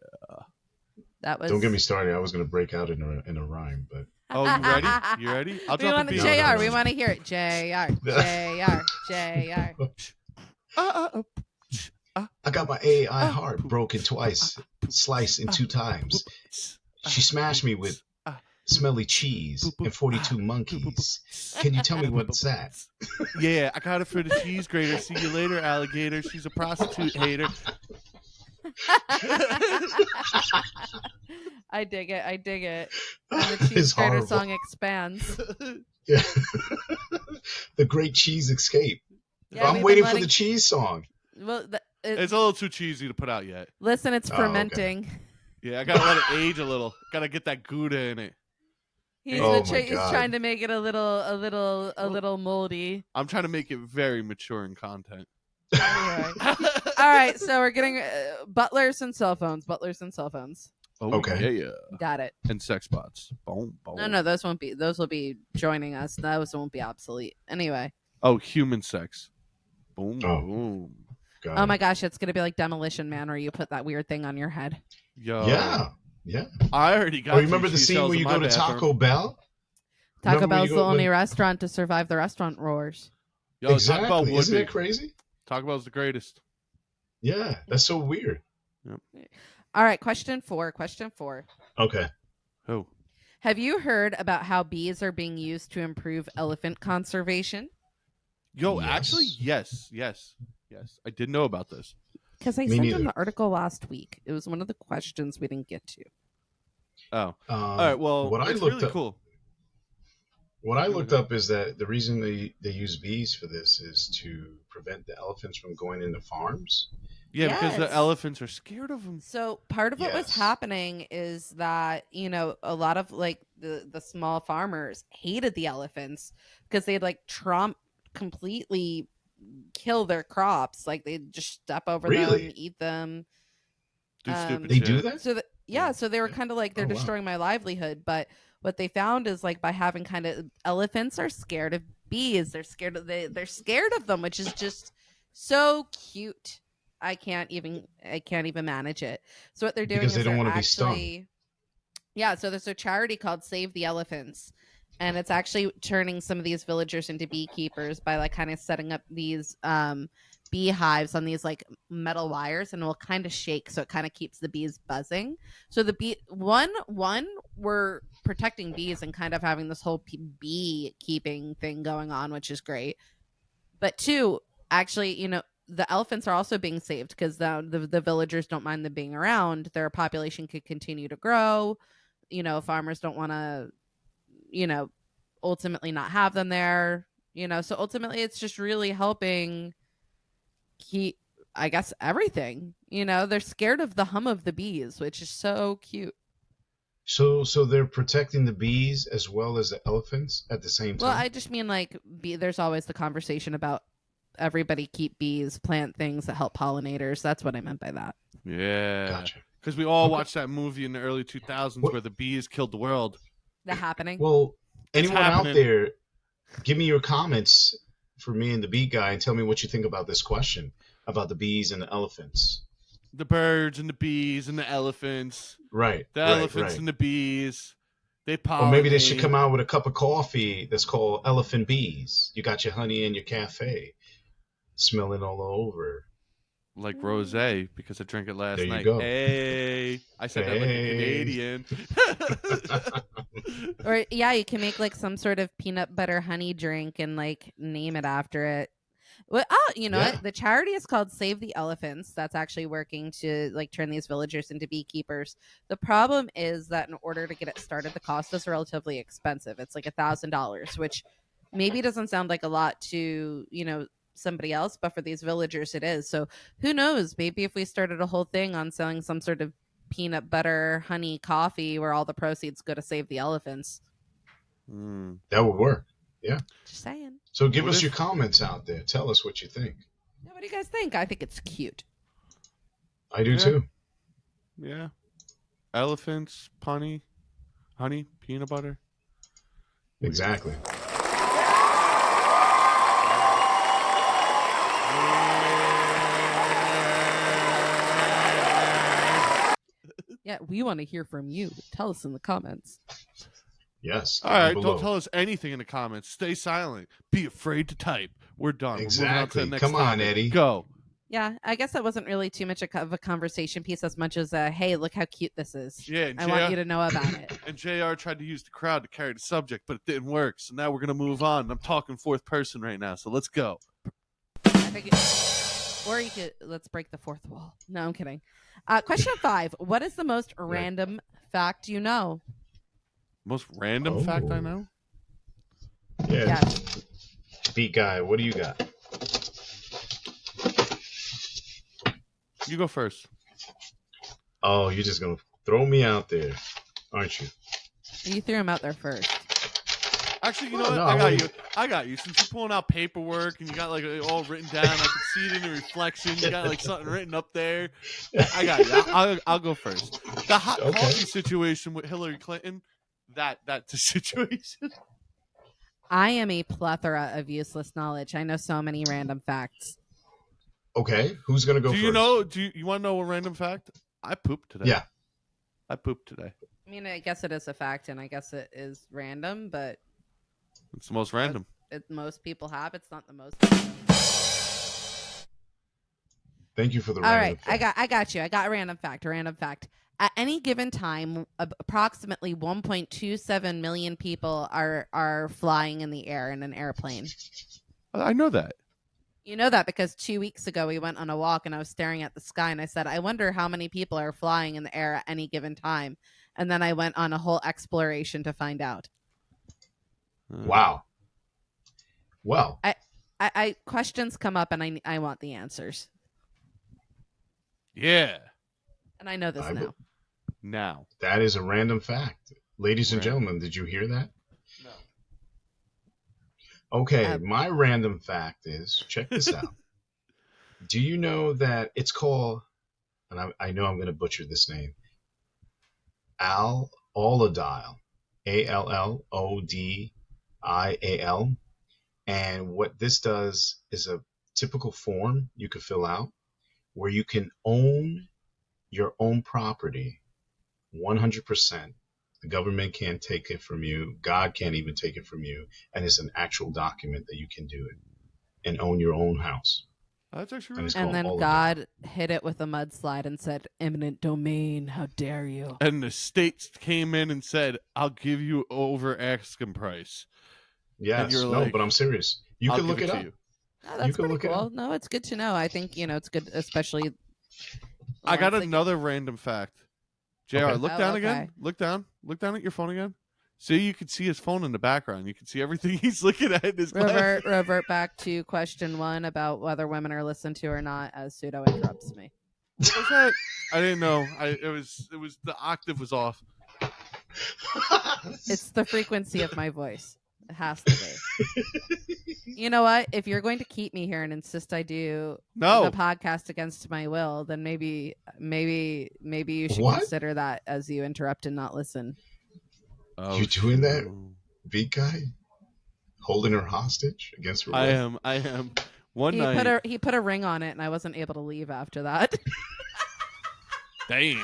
That was. Don't get me started. I was going to break out in a rhyme, but Oh, you ready? You ready? I'll We drop want a to beat. JR. We want to hear it. JR. I got my AI heart broken twice, sliced in 2 times. She smashed me with smelly cheese and 42 monkeys. Can you tell me what's that? Yeah, I got it for the cheese grater. See you later, alligator. She's a prostitute hater. I dig it. I dig it. And the cheese It's grater horrible. song expands. Yeah. The Great Cheese Escape. Yeah, I'm we've waiting been for the letting- cheese song. Well, It's a little too cheesy to put out yet. listen, it's Oh, okay. fermenting. Yeah, I gotta let it age a little. Gotta get that Gouda in it. He's, Oh my he's God. trying to make it a little moldy. I'm trying to make it very mature in content. Anyway. All right, so we're getting butlers and cell phones. Butlers and cell phones. Oh, Okay. Yeah. Got it. And sex bots. Boom, boom. No, those won't be. Those will be joining us. Those won't be obsolete. Anyway. Oh, human sex. Boom, Oh. boom. Got Oh it. my gosh, it's gonna be like Demolition Man, where you put that weird thing on your head. Yo. Yeah. I already got Oh, you remember the cheese scene shells where in you my go to bathroom. Taco Bell? Taco Remember when Bell's you the go- only when- restaurant to survive the restaurant wars. Yo, Exactly. Taco Bell would Isn't be. that crazy? Taco Bell's the greatest. Yeah, that's so weird. All right, question four. Okay. Oh. Have you heard about how bees are being used to improve elephant conservation? Yo, Yes. actually, yes. I did know about this. Because I Me sent neither. an article last week. It was one of the questions we didn't get to. Oh. All right, well, what I it's looked really up, cool. What I looked up is that the reason they use bees for this is to prevent the elephants from going into farms. Yeah, because the Yes. elephants are scared of them. So part of what was Yes. happening is that, a lot of like the small farmers hated the elephants because they'd like completely kill their crops. Like they'd just step over them, Really? eat them. Do stupid They shit. do that? So so they were kind of like they're Oh, wow. destroying my livelihood. But what they found is like by having kind of elephants are scared of bees. They're scared of them, which is just so cute. I can't even manage it. So what they're doing Because is they don't they're wanna be stung. actually Yeah, so there's a charity called Save the Elephants, and it's actually turning some of these villagers into beekeepers by like kind of setting up these beehives on these like metal wires, and it will kind of shake, so it kind of keeps the bees buzzing. So the bee one we're protecting bees and kind of having this whole bee keeping thing going on, which is great. But two, actually, the elephants are also being saved because the villagers don't mind them being around. Their population could continue to grow. Farmers don't want to, ultimately not have them there. So ultimately, it's just really helping keep, I guess, everything. They're scared of the hum of the bees, which is so cute. So they're protecting the bees as well as the elephants at the same time? Well, I just mean like there's always the conversation about everybody keep bees, plant things that help pollinators. That's what I meant by that. Yeah. Gotcha. Because we all watched that movie in the early 2000s What? where the bees killed the world. The Happening. Well, anyone happening. out there, give me your comments for me and the bee guy and tell me what you think about this question about the bees and the elephants. The birds and the bees and the elephants. Right. The elephants and the bees. They pollinate. Or maybe they should come out with a cup of coffee that's called Elephant Bees. You got your honey in your cafe, smelling all over. Like rosé, because I drank it last There you night. go. Hey, I said that like a Canadian. Or yeah, you can make like some sort of peanut butter honey drink and like name it after it. Well, what? The charity is called Save the Elephants. That's actually working to like turn these villagers into beekeepers. The problem is that in order to get it started, the cost is relatively expensive. It's like $1,000, which maybe doesn't sound like a lot to, somebody else, but for these villagers it is. So who knows? Maybe if we started a whole thing on selling some sort of peanut butter honey coffee where all the proceeds go to Save the Elephants. That would work. Yeah. Just saying. So give us your comments out there. Tell us what you think. Yeah, what do you guys think? I think it's cute. I do too. Yeah. Elephants, honey, peanut butter. Exactly. Yeah, we want to hear from you. Tell us in the comments. Yes. All right, don't tell us anything in the comments. Stay silent. Be afraid to type. We're done. Exactly. We're moving on to the next Come on, topic. Eddie. Go. Yeah, I guess that wasn't really too much of a conversation piece as much as hey, look how cute this is. Yeah, I want you to know about it. And JR tried to use the crowd to carry the subject, but it didn't work. So now we're going to move on. I'm talking fourth person right now, so let's go. Or you could, let's break the fourth wall. No, I'm kidding. Question 5. What is the most random fact you know? Most random fact I know? Yeah. Beat guy, what do you got? You go first. Oh, you're just going to throw me out there, aren't you? You threw him out there first. Actually, you know what? No, I got you. Since you're pulling out paperwork and you got like it all written down, I can see it in the reflection. You got like something written up there. I got you. I'll go first. The hot coffee situation with Hillary Clinton. That's the situation. I am a plethora of useless knowledge. I know so many random facts. Okay, who's gonna go first? Do you want to know a random fact? I pooped today. Yeah, I pooped today. I mean, I guess it is a fact, and I guess it is random, but it's the most random. Most people have. It's not the most. Thank you for the. All right, fact. I got you. I got a random fact. A random fact. At any given time, approximately 1.27 million people are flying in the air in an airplane. I know that. You know that because 2 weeks ago we went on a walk and I was staring at the sky and I said, I wonder how many people are flying in the air at any given time. And then I went on a whole exploration to find out. Wow. Well, I questions come up and I want the answers. Yeah. And I know this now. That is a random fact. Ladies and gentlemen, did you hear that? No. Okay, my random fact is, check this out. Do you know that it's called, and I know I'm going to butcher this name, Allodial, Allodial. And what this does is a typical form you could fill out where you can own your own property 100% The government can't take it from you. God can't even take it from you. And it's an actual document that you can do it and own your own house. That's actually And really it's cool. And then all of God hit it with a mudslide and said, "Eminent domain, how dare you?" And the states came in and said, "I'll give you over asking price." Yes, you're no, like, but I'm serious. You I'll can give look it to up. you. No, You that's can pretty look it cool. up. No, it's good to know. I think, it's good, especially. I got once they another random fact. JR, Okay. look Oh, down okay. again. Look down. Look down at your phone again. See, you can see his phone in the background. You can see everything he's looking at in his glasses. Revert back to question 1 about whether women are listened to or not, as Pseudo interrupts me. What was that? I didn't know. It was the octave was off. It's the frequency of my voice. It has to be. You know what? If you're going to keep me here and insist I do No. the podcast against my will, then maybe you should What? consider that as you interrupt and not listen. Oh, You doing that? shoot. Big guy? Holding her hostage against her will? I am. One night. He put a ring on it, and I wasn't able to leave after that. Damn.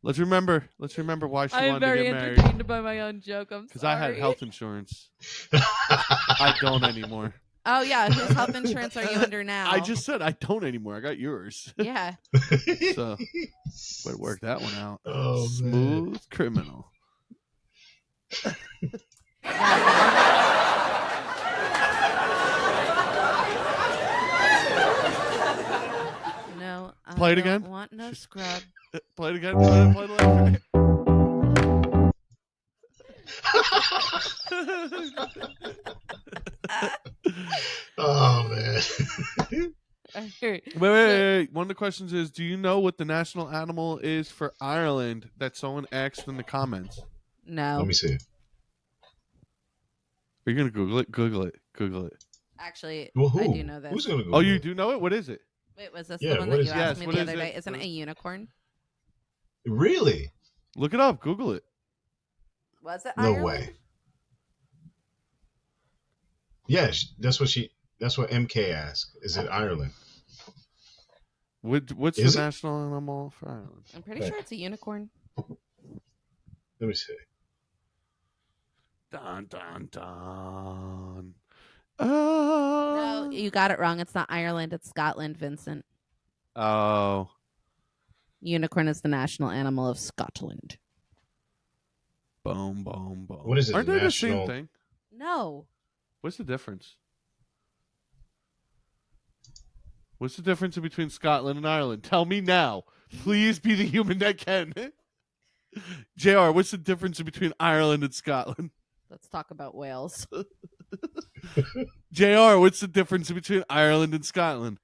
Let's remember why she I'm wanted to very get married. entertained by my own joke. I'm Because sorry. I had health insurance. I don't anymore. Oh yeah, whose health insurance are you under now? I just said I don't anymore. I got yours. Yeah. So, way to work that one out. Oh, Smooth man. criminal. No. Play it I again? don't want no scrub. Play it again. Play it again. Oh, man. Wait. One of the questions is, do you know what the national animal is for Ireland that someone asked in the comments? No. Let me see. Are you going to Google it? Google it. Actually, Well, who? I do know this. Who's going to go? Oh, you do know it? What is it? Wait, was this Yeah, the one what that is you it? asked Yes, me what the is other it? day? Isn't it a unicorn? Really? Look it up. Google it. Was it No Ireland? way. Yeah, that's what MK asked. Is it Ireland? What's Is the it? national animal for Ireland? I'm pretty sure it's a unicorn. Let me see. Dun, dun, dun. No, you got it wrong. It's not Ireland. It's Scotland, Vincent. Oh. Unicorn is the national animal of Scotland. Boom, boom, boom. What is it? Aren't they the National- same thing? No. What's the difference? What's the difference between Scotland and Ireland? Tell me now. Please be the human that can. JR, what's the difference between Ireland and Scotland? Let's talk about Wales. JR, what's the difference between Ireland and Scotland?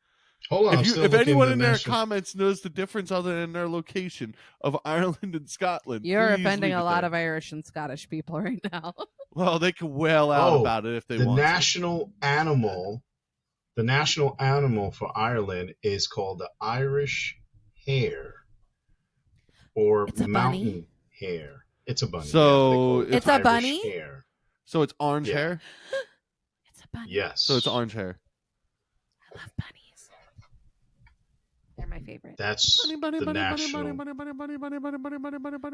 Hold on. If anyone in their comments knows the difference other than their location of Ireland and Scotland, You're please offending leave a it lot there. of Irish and Scottish people right now. Well, they can wail out about it if they the want. national animal, the national animal for Ireland is called the Irish hare, or It's a mountain bunny? hare. It's a bunny. So, yeah, they call it It's a Irish bunny? Hare. So it's orange Yeah. hair? It's a bunny. Yes. So it's orange hair. I love bunnies. They're my favorite. That's the national.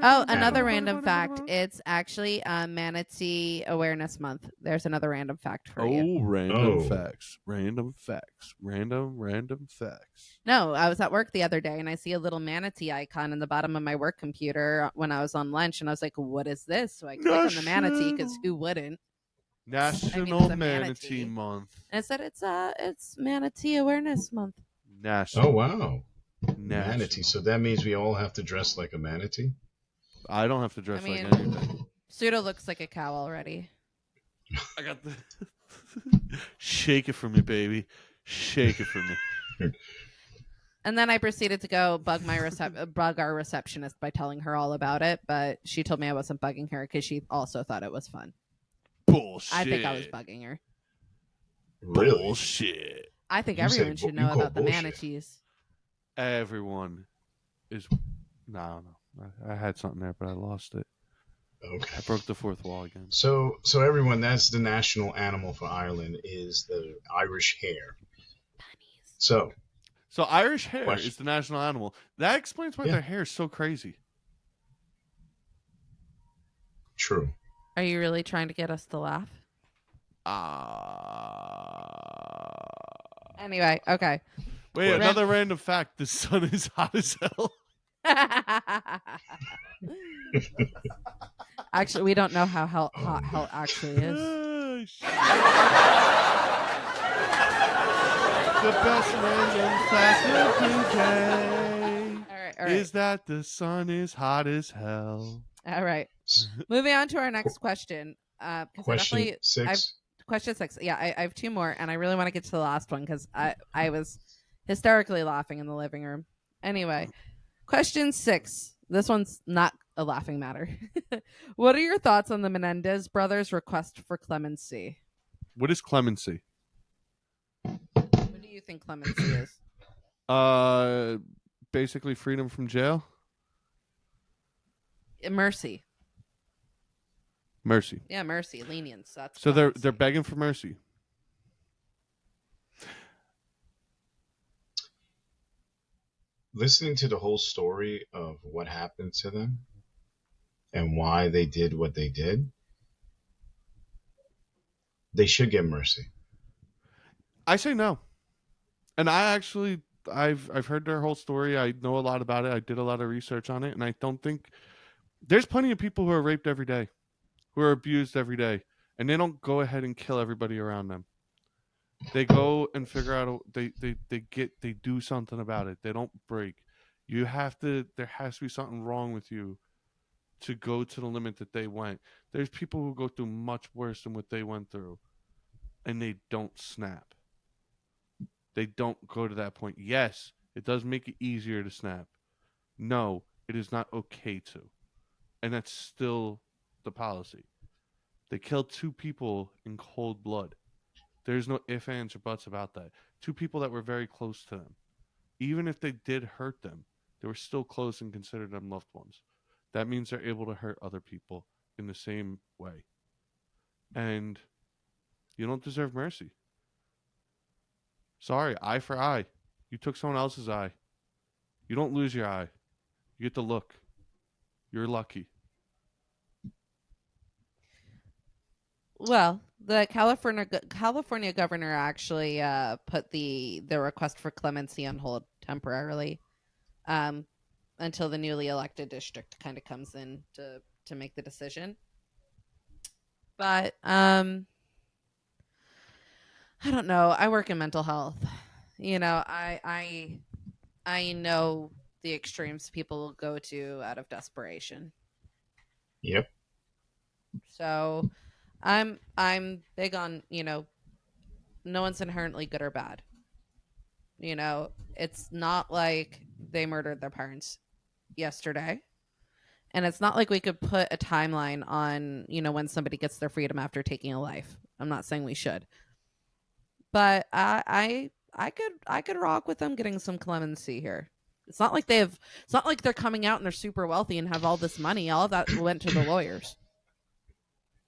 Oh, another Animal. random fact. It's actually Manatee Awareness Month. There's another random fact for you. Oh, random Oh. facts. Random facts. Random facts. No, I was at work the other day and I see a little manatee icon in the bottom of my work computer when I was on lunch, and I was like, "What is this?" So I click on the manatee because who wouldn't? National it's a Manatee manatee. Month. And it said it's Manatee Awareness Month. National. Oh wow, National. manatee. So that means we all have to dress like a manatee. I don't have to dress I mean- like anything. Pseudo looks like a cow already. I got the shake it for me, baby. Shake it for me. And then I proceeded to go bug bug our receptionist by telling her all about it, but she told me I wasn't bugging her because she also thought it was fun. Bullshit. I think I was bugging her. Really? Bullshit. I think You said everyone should you know call about the bullshit. manatees. Everyone is. No. I had something there, but I lost it. Okay. I broke the fourth wall again. So everyone, that's the national animal for Ireland is the Irish hare. Bunnies. So So Irish hare Question. is the national animal. That explains why Yeah. their hair is so crazy. True. Are you really trying to get us to laugh? Anyway, okay. Wait, another random fact. The sun is hot as hell. Actually, we don't know how hot hell actually is. The best random fact of the day All right. is that the sun is hot as hell. All right. Moving on to our next question. Question 6. Question 6. Yeah, I have 2 more, and I really want to get to the last one because I was hysterically laughing in the living room. Anyway, question 6. This one's not a laughing matter. What are your thoughts on the Menendez brothers' request for clemency? What is clemency? What do you think clemency is? Basically freedom from jail. Mercy. Mercy. Yeah, mercy, lenience. That's so clemency. they're begging for mercy. Listening to the whole story of what happened to them and why they did what they did, they should get mercy. I say no. And I've heard their whole story. I know a lot about it. I did a lot of research on it, and I don't think there's plenty of people who are raped every day, who are abused every day, and they don't go ahead and kill everybody around them. They go and figure out they do something about it. They don't break. There has to be something wrong with you to go to the limit that they went. There's people who go through much worse than what they went through, and they don't snap. They don't go to that point. Yes, it does make it easier to snap. No, it is not okay to. And that's still the policy. They killed 2 people in cold blood. There's no ifs, ands, or buts about that. 2 people that were very close to them. Even if they did hurt them, they were still close and considered them loved ones. That means they're able to hurt other people in the same way. And you don't deserve mercy. Sorry, eye for eye. You took someone else's eye. You don't lose your eye. You get to look. You're lucky. Well, the California governor actually put the request for clemency on hold temporarily until the newly elected district kind of comes in to make the decision. But I don't know. I work in mental health. You know, I know the extremes people will go to out of desperation. Yep. So I'm big on, no one's inherently good or bad. It's not like they murdered their parents yesterday. And it's not like we could put a timeline on, when somebody gets their freedom after taking a life. I'm not saying we should. But I could rock with them getting some clemency here. It's not like they're coming out and they're super wealthy and have all this money. All of that went to the lawyers.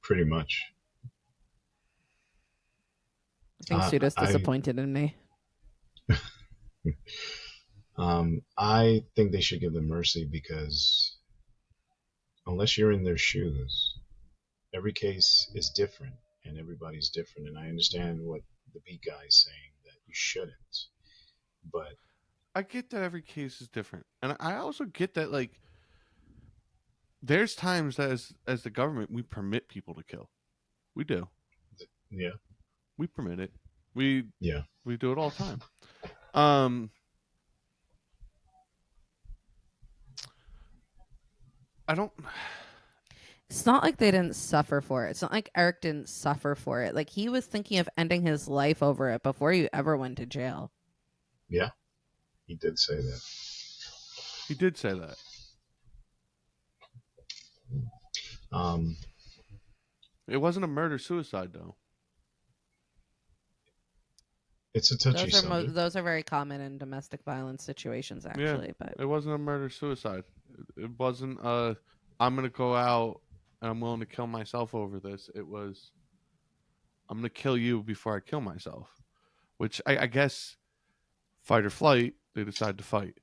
Pretty much. I think Suda's disappointed in me. I think they should give them mercy because unless you're in their shoes, every case is different and everybody's different. And I understand what the beat guy is saying, that you shouldn't. But I get that every case is different. And I also get that, like, there's times that as the government, we permit people to kill. We do. Yeah. We permit it. We do it all the time. It's not like they didn't suffer for it. It's not like Eric didn't suffer for it. Like, he was thinking of ending his life over it before he ever went to jail. Yeah. He did say that. He did say that. It wasn't a murder-suicide, though. It's a touchy subject. Those are very common in domestic violence situations, actually. Yeah, but it wasn't a murder-suicide. It wasn't I'm going to go out and I'm willing to kill myself over this. It was, I'm going to kill you before I kill myself. Which I guess, fight or flight, they decide to fight.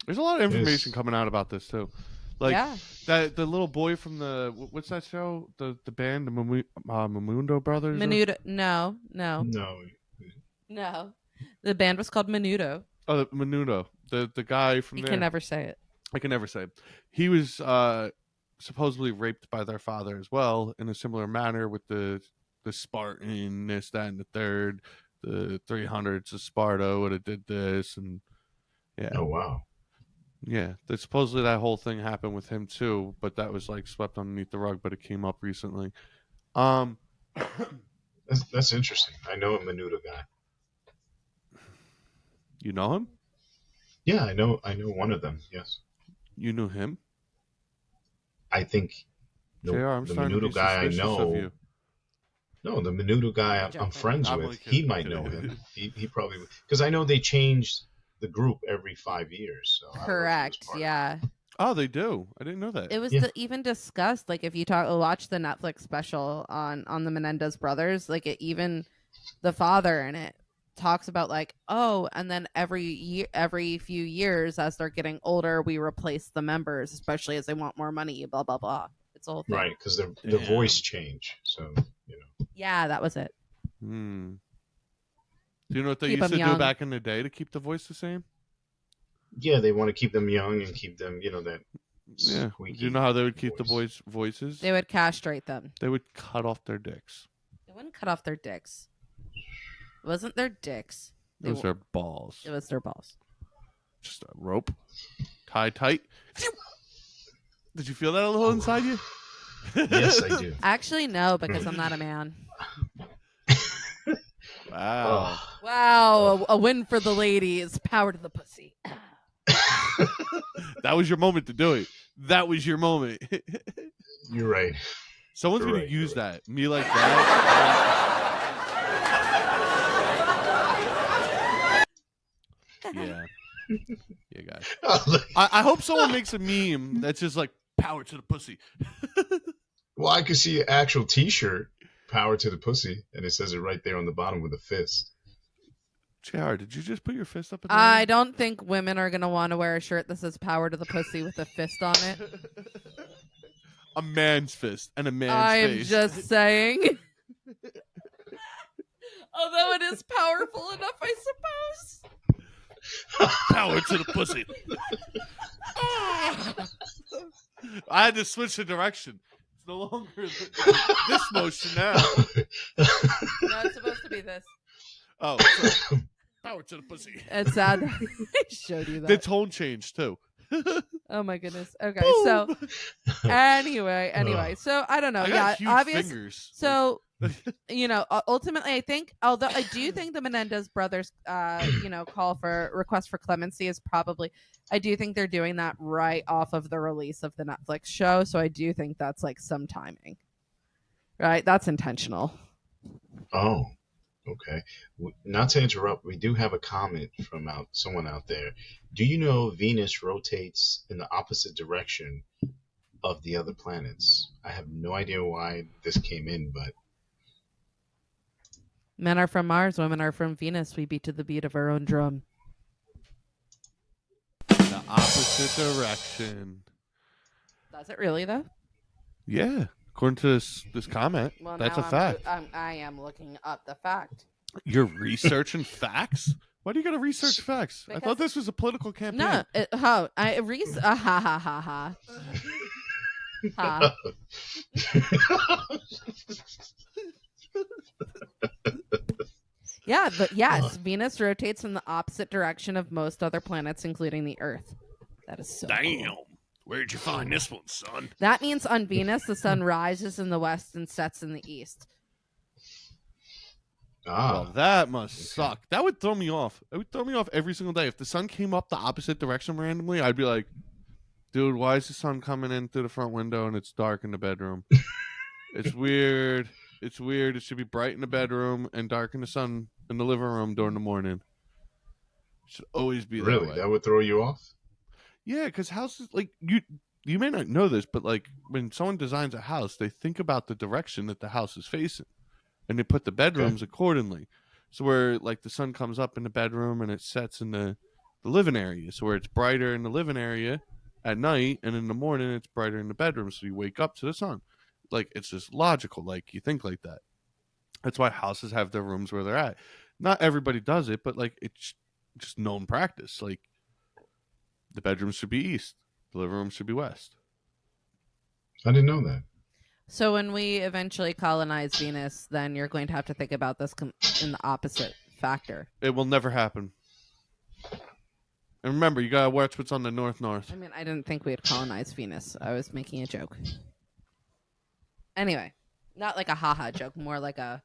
There's a lot of information coming out about this too. Like that the little boy from the what's that show? The band, the Mamundo Brothers. Menudo. No. The band was called Menudo. Oh, Menudo. The guy from You there. can never say it. I can never say it. He was supposedly raped by their father as well in a similar manner with the Spartan, this, that, and the third. The 300s of Sparta would have did this, and yeah. Oh wow. Yeah, supposedly that whole thing happened with him too, but that was like swept underneath the rug. But it came up recently. That's interesting. I know a Menudo guy. You know him? Yeah, I know one of them. Yes. You knew him? I think JR, I'm the starting to Menudo be guy I suspicious know. of you. No, the Menudo guy I'm friends I'm with, like, he might know him. He probably, because I know they changed the group every 5 years. So Correct. Yeah. Oh, they do. I didn't know that. It was even discussed. Like if you watch the Netflix special on the Menendez brothers, like the father in it talks about like, oh, and then every few years as they're getting older, we replace the members, especially as they want more money. Blah blah blah. It's a whole thing. Right, because their voice change. So Yeah, that was it. Do you know what they Keep used to them young. do back in the day to keep the voice the same? Yeah, they want to keep them young and keep them, that. Yeah. Squeaky Do you know how they would keep voice. the voices? They would castrate them. They would cut off their dicks. They wouldn't cut off their dicks. It wasn't their dicks. It was their balls. It was their balls. Just a rope tied tight. Did you feel that a little inside you? Yes, I do. Actually, no, because I'm not a man. Wow. Wow, a win for the ladies. Power to the pussy. That was your moment to do it. That was your moment. You're right. Someone's going to use that. Me like that. Yeah. Yeah, guys. I hope someone makes a meme that's just like, power to the pussy. Well, I could see an actual T-shirt, power to the pussy, and it says it right there on the bottom with a fist. JR, did you just put your fist up? I don't think women are going to want to wear a shirt that says power to the pussy with a fist on it. A man's fist and a man's face. I'm just saying. Although it is powerful enough, I suppose. Power to the pussy. I had to switch the direction. It's no longer this motion now. No, it's supposed to be this. Oh, power to the pussy. It's sad that I showed you that. The tone changed too. Oh my goodness. Okay, Boom. so anyway, so I don't know. I got huge obviously. fingers. So ultimately, I think, although I do think the Menendez brothers, call for request for clemency is probably, I do think they're doing that right off of the release of the Netflix show. So I do think that's like some timing, right? That's intentional. Oh, okay. Not to interrupt, we do have a comment from someone out there. Do you know Venus rotates in the opposite direction of the other planets? I have no idea why this came in, but Men are from Mars, women are from Venus. We beat to the beat of our own drum. The opposite direction. Does it really, though? Yeah, according to this comment, Well, that's now a fact. I am looking up the fact. You're researching facts? Why do you got to research facts? I thought this was a political campaign. No, ha ha ha ha. Ha. Yeah, but yes, Venus rotates in the opposite direction of most other planets, including the Earth. That is so cool. Where'd you find this one, son? That means on Venus, the sun rises in the west and sets in the east. Well, that must suck. That would throw me off. It would throw me off every single day. If the sun came up the opposite direction randomly, I'd be like, dude, why is the sun coming in through the front window and it's dark in the bedroom? It's weird. It's weird. It should be bright in the bedroom and dark in the living room during the morning. It should always be that way. Really? That would throw you off? Yeah, because houses, like, you may not know this, but like when someone designs a house, they think about the direction that the house is facing. And they put the bedrooms accordingly. So where like the sun comes up in the bedroom and it sets in the the living area. So where it's brighter in the living area at night, and in the morning it's brighter in the bedroom. So you wake up to the sun. Like, it's just logical. Like, you think like that. That's why houses have their rooms where they're at. Not everybody does it, but like, it's just known practice. Like, the bedrooms should be east, the living room should be west. I didn't know that. So when we eventually colonize Venus, then you're going to have to think about this in the opposite factor. It will never happen. And remember, you gotta watch what's on the north. I mean, I didn't think we'd colonize Venus. I was making a joke. Anyway, not like a haha joke, more like a,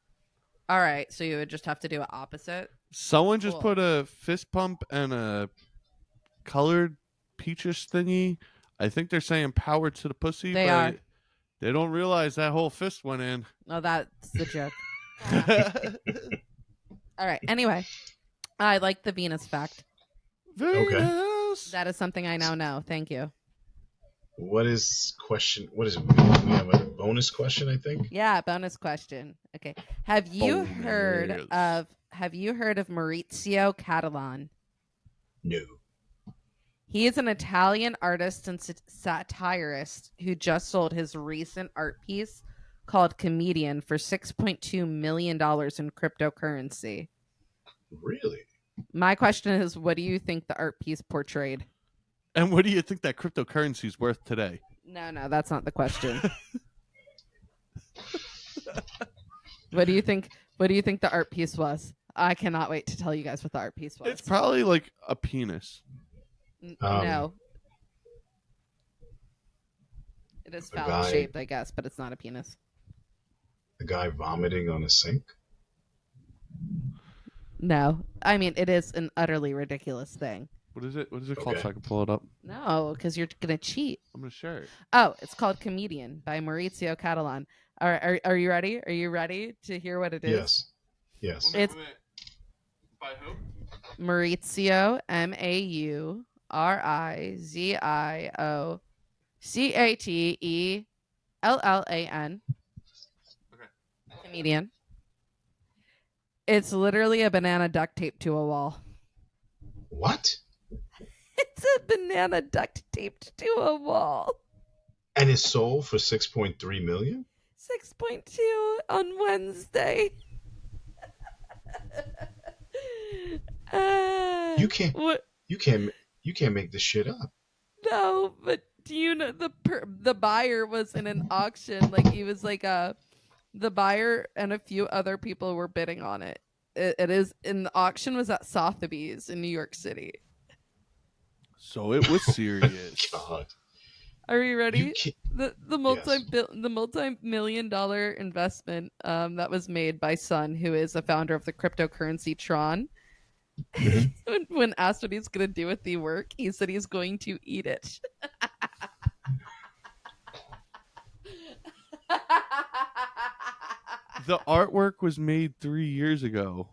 all right, so you would just have to do it opposite. Someone just Cool. put a fist pump and a colored peachish thingy. I think they're saying power to the pussy, They but are. they don't realize that whole fist went in. Oh, that's the joke. All right. Anyway, I like the Venus fact. Venus. That is something I now know. Thank you. What is question? What is it? We have a bonus question, I think. Yeah, bonus question. Okay. Have you Bonus. heard of Maurizio Catalan? No. He is an Italian artist and satirist who just sold his recent art piece called Comedian for $6.2 million in cryptocurrency. Really? My question is, what do you think the art piece portrayed? And what do you think that cryptocurrency is worth today? No, that's not the question. What do you think the art piece was? I cannot wait to tell you guys what the art piece was. It's probably like a penis. No. It is a phallic guy- shaped, I guess, but it's not a penis. A guy vomiting on a sink? No. I mean, it is an utterly ridiculous thing. What is it? What is it called? Okay. So I can pull it up. No, because you're going to cheat. I'm gonna share it. Oh, it's called Comedian by Maurizio Catalan. All right, are you ready? Are you ready to hear what it is? Yes. Yes. It's by who? Maurizio, MAURIZIOCATELLAN. Okay. Comedian. It's literally a banana duct taped to a wall. What? It's a banana duct taped to a wall. And it's sold for 6.3 million? 6.2 on Wednesday. You can't What? you can't make this shit up. No, but do you know the buyer was in an auction? Like, he was like the buyer and a few other people were bidding on it. It is, and the auction was at Sotheby's in New York City. So it was serious. God. Are you ready? You can't, The multi-million-dollar investment that was made by Sun, who is a founder of the cryptocurrency Tron. Mhm. When asked what he's going to do with the work, he said he's going to eat it. The artwork was made 3 years ago.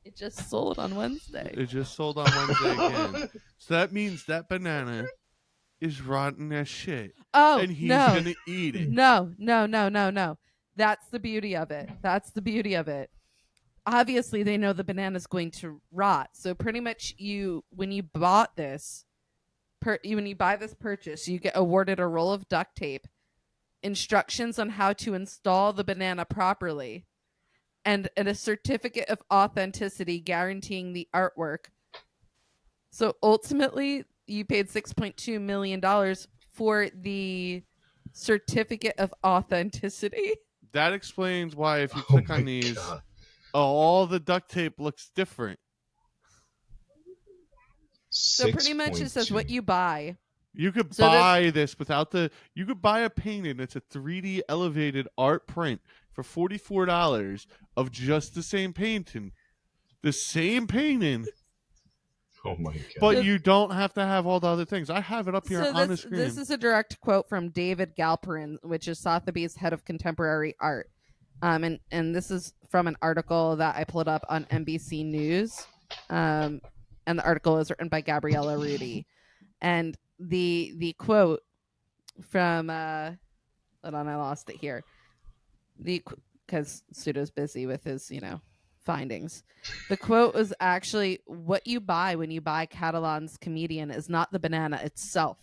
It just sold on Wednesday. It just sold on Wednesday again. So that means that banana is rotten as shit. Oh, And he's no. gonna eat it. No. That's the beauty of it. Obviously, they know the banana's going to rot. So pretty much when you buy this purchase, you get awarded a roll of duct tape, instructions on how to install the banana properly, and a certificate of authenticity guaranteeing the artwork. So ultimately, you paid $6.2 million for the certificate of authenticity. That explains why if you oh click my on these, God. all the duct tape looks different. So pretty much it says 6.2. what you buy. You could So buy this without you could buy a painting. It's a 3D elevated art print for $44 of just the same painting. The same painting, Oh my God. but you don't have to have all the other things. I have it up here So on the screen. this is a direct quote from David Galperin, which is Sotheby's head of contemporary art. And this is from an article that I pulled up on NBC News. And the article is written by Gabriella Rudy. And the quote from hold on, I lost it here. Because Pseudo's busy with his, findings. The quote was actually, "What you buy when you buy Catalan's comedian is not the banana itself,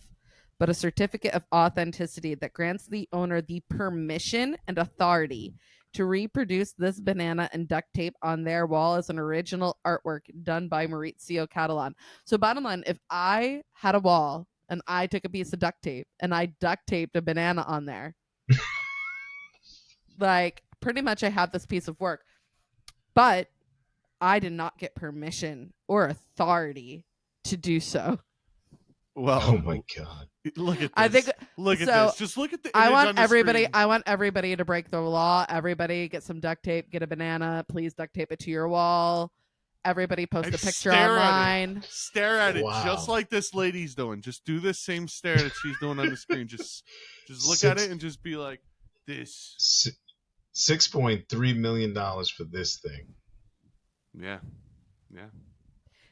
but a certificate of authenticity that grants the owner the permission and authority to reproduce this banana and duct tape on their wall as an original artwork done by Maurizio Catalan." So bottom line, if I had a wall and I took a piece of duct tape and I duct taped a banana on there, like pretty much I have this piece of work, but I did not get permission or authority to do so. Well, Oh my God. Look at this. I think look at so. this. Just look at the image on the screen. I want everybody to break the law. Everybody get some duct tape, get a banana, please duct tape it to your wall. Everybody post And a picture stare online. Stare at it Wow. just like this lady's doing. Just do this same stare that she's doing on the screen. Just look at it and just be like, this. $6.3 million for this thing. Yeah.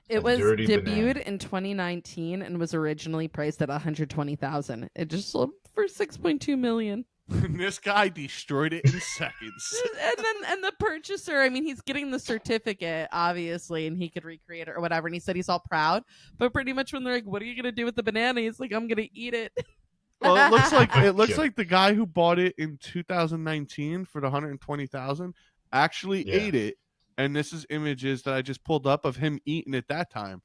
It A was dirty debuted banana. in 2019 and was originally priced at $120,000. It just sold for $6.2 million. And this guy destroyed it in seconds. And the purchaser, I mean, he's getting the certificate, obviously, and he could recreate it or whatever. And he said he's all proud. But pretty much when they're like, "What are you gonna do with the banana?" He's like, "I'm gonna eat it." Well, it looks Yeah. like the guy who bought it in 2019 for the $120,000 actually Yeah. ate it. And this is images that I just pulled up of him eating it that time,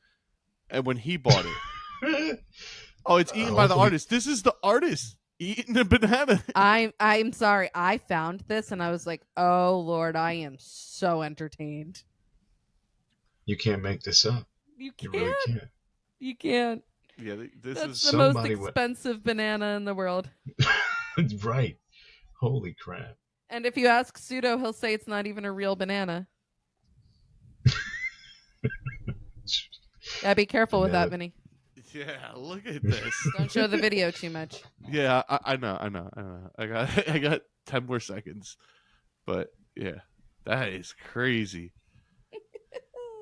and when he bought it. Oh, it's eaten by the Hopefully- artist. This is the artist eating the banana. I'm sorry. I found this and I was like, "Oh Lord, I am so entertained." You can't make this up. You You can't. really can't. You can't. Yeah, this That's is the most somebody would- expensive banana in the world. Right. Holy crap. And if you ask Pseudo, he'll say it's not even a real banana. Yeah, be careful with that, Banana. Vinny. Yeah, look at this. Don't show the video too much. Yeah, I know. I got 10 more seconds, but yeah, that is crazy.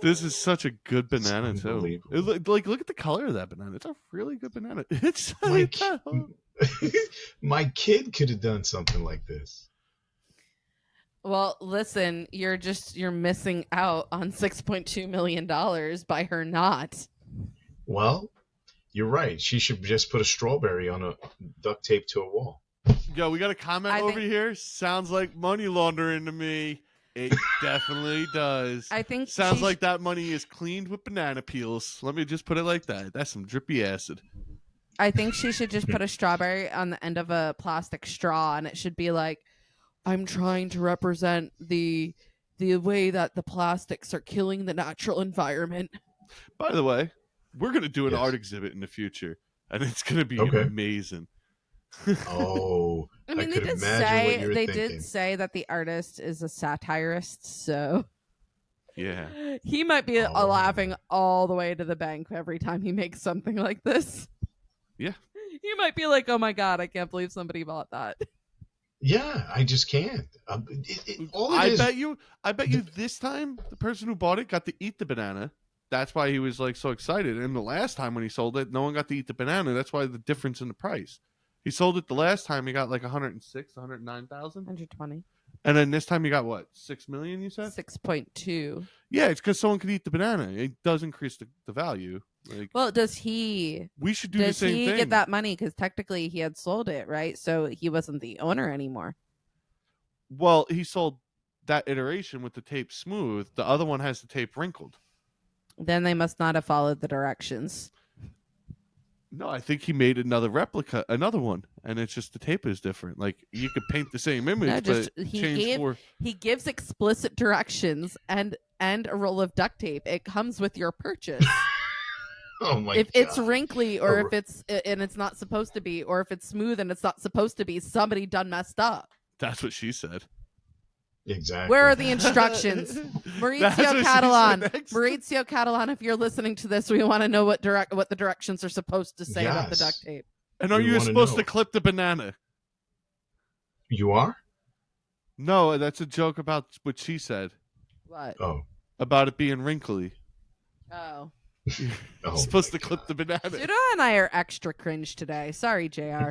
This is such a good banana too. unbelievable. Look at the color of that banana. It's a really good banana. It's My kid could have done something like this. Well, listen, you're missing out on $6.2 million by her not. Well, you're right. She should just put a strawberry on a duct tape to a wall. Yo, we got a comment I over think- here. Sounds like money laundering to me. It definitely does. I think Sounds she like that money is cleaned with banana peels. Let me just put it like that. That's some drippy acid. I think she should just put a strawberry on the end of a plastic straw, and it should be like, "I'm trying to represent the way that the plastics are killing the natural environment." By the way, we're going to do an Yes. art exhibit in the future, and it's going to be Okay. amazing. Oh, I mean, could imagine what you were thinking. did say that the artist is a satirist, so Yeah. he might be Oh. laughing all the way to the bank every time he makes something like this. Yeah. He might be like, "Oh my God, I can't believe somebody bought that." Yeah, I just can't. All it I is, bet you this time the person who bought it got to eat the banana. That's why he was like so excited. And the last time when he sold it, no one got to eat the banana. That's why the difference in the price. He sold it the last time, he got like 106, 109,000. 120. And then this time he got what? 6 million, you said? 6.2. Yeah, it's because someone could eat the banana. It does increase the value. Like, Well, does he we should do the same thing. get that money? Because technically he had sold it, right? So he wasn't the owner anymore. Well, he sold that iteration with the tape smooth. The other one has the tape wrinkled. Then they must not have followed the directions. No, I think he made another replica, another one, and it's just the tape is different. Like you could paint the same image, No, just but he change gave for. he gives explicit directions and a roll of duct tape. It comes with your purchase. oh my If God. it's wrinkly, or Or- if it's and it's not supposed to be, or if it's smooth and it's not supposed to be, somebody done messed up. That's what she said. Exactly. Where are the instructions? That's what Maurizio she said Catalan. next. Maurizio Catalan, if you're listening to this, we want to know what the directions are supposed to say about the Yes. duct tape. And are We you wanna supposed know. to clip the banana? You are? No, that's a joke about what she said What? Oh. about it being wrinkly. Oh. Oh supposed my to clip God. the banana. Pseudo and I are extra cringe today. Sorry, JR.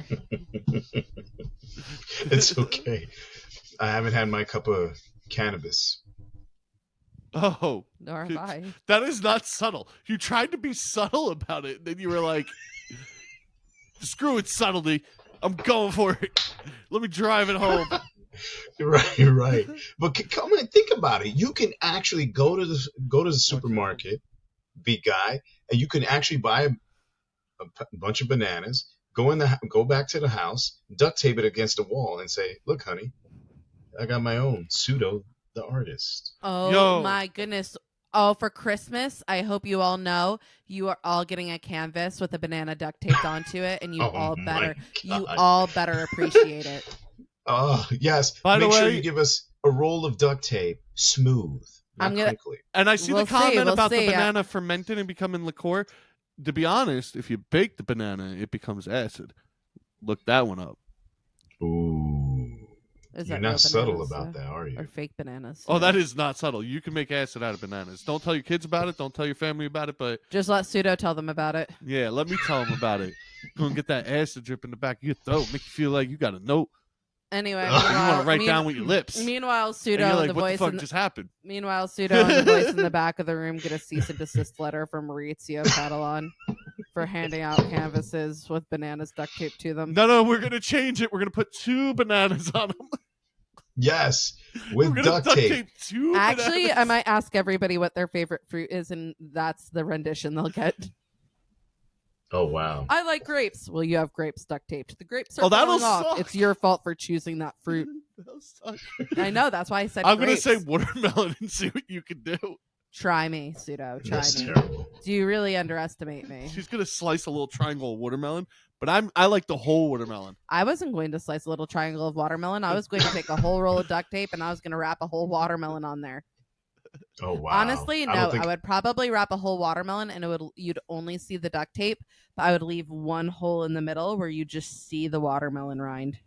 It's okay. I haven't had my cup of cannabis. Oh, Nor have I. that is not subtle. You tried to be subtle about it, and then you were like, "Screw it, subtlety. I'm going for it. Let me drive it home." Right. But come on, think about it. You can actually go to the supermarket, big guy, and you can actually buy a bunch of bananas. Go back to the house, duct tape it against the wall, and say, "Look, honey, I got my own Pseudo the artist." Oh my goodness. Oh, for Christmas, I hope you all know you are all getting a canvas with a banana duct taped onto it, and you all better appreciate it. Oh, yes. Make sure you give us a roll of duct tape, smooth, not crinkly. And I see the comment about the banana fermenting and becoming liqueur. To be honest, if you bake the banana, it becomes acid. Look that one up. Ooh. You're not subtle about that, are you? Or fake bananas. Oh, that is not subtle. You can make acid out of bananas. Don't tell your kids about it. Don't tell your family about it. But just let Pseudo tell them about it. Yeah, let me tell them about it. Go and get that acid drip in the back of your throat. Make you feel like you got a note. Anyway, you want to write down with your lips. Meanwhile, Pseudo and you're and like, the voice. What the fuck just happened? Meanwhile, Pseudo and the voice in the back of the room get a cease and desist letter from Maurizio Catalan for handing out canvases with bananas duct taped to them. No, we're gonna change it. We're gonna put 2 bananas on them. Yes, with duct tape. Actually, I might ask everybody what their favorite fruit is, and that's the rendition they'll get. Oh, wow. I like grapes. Well, you have grapes duct taped. The grapes are falling off. Suck. It's your fault for choosing that fruit. I know. That's why I said I'm grapes. going to say watermelon and see what you can do. Try me, Pseudo. Try That's me. Terrible. Do you really underestimate me? She's going to slice a little triangle of watermelon, but I like the whole watermelon. I wasn't going to slice a little triangle of watermelon. I was going to take a whole roll of duct tape and I was going to wrap a whole watermelon on there. Oh, wow. Honestly, no. I would probably wrap a whole watermelon and you'd only see the duct tape, but I would leave one hole in the middle where you just see the watermelon rind.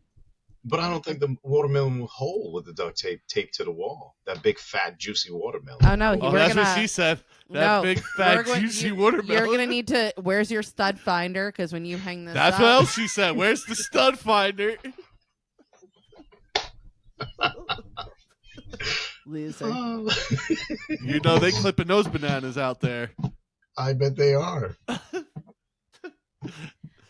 But I don't think the watermelon will hold with the duct tape taped to the wall. That big, fat, juicy watermelon. Oh, no. That's what she said. That big, fat, juicy watermelon. You're going to need to... Where's your stud finder? Because when you hang this That's up... what else she said. Where's the stud finder? Loser. You know they clipping those bananas out there. I bet they are.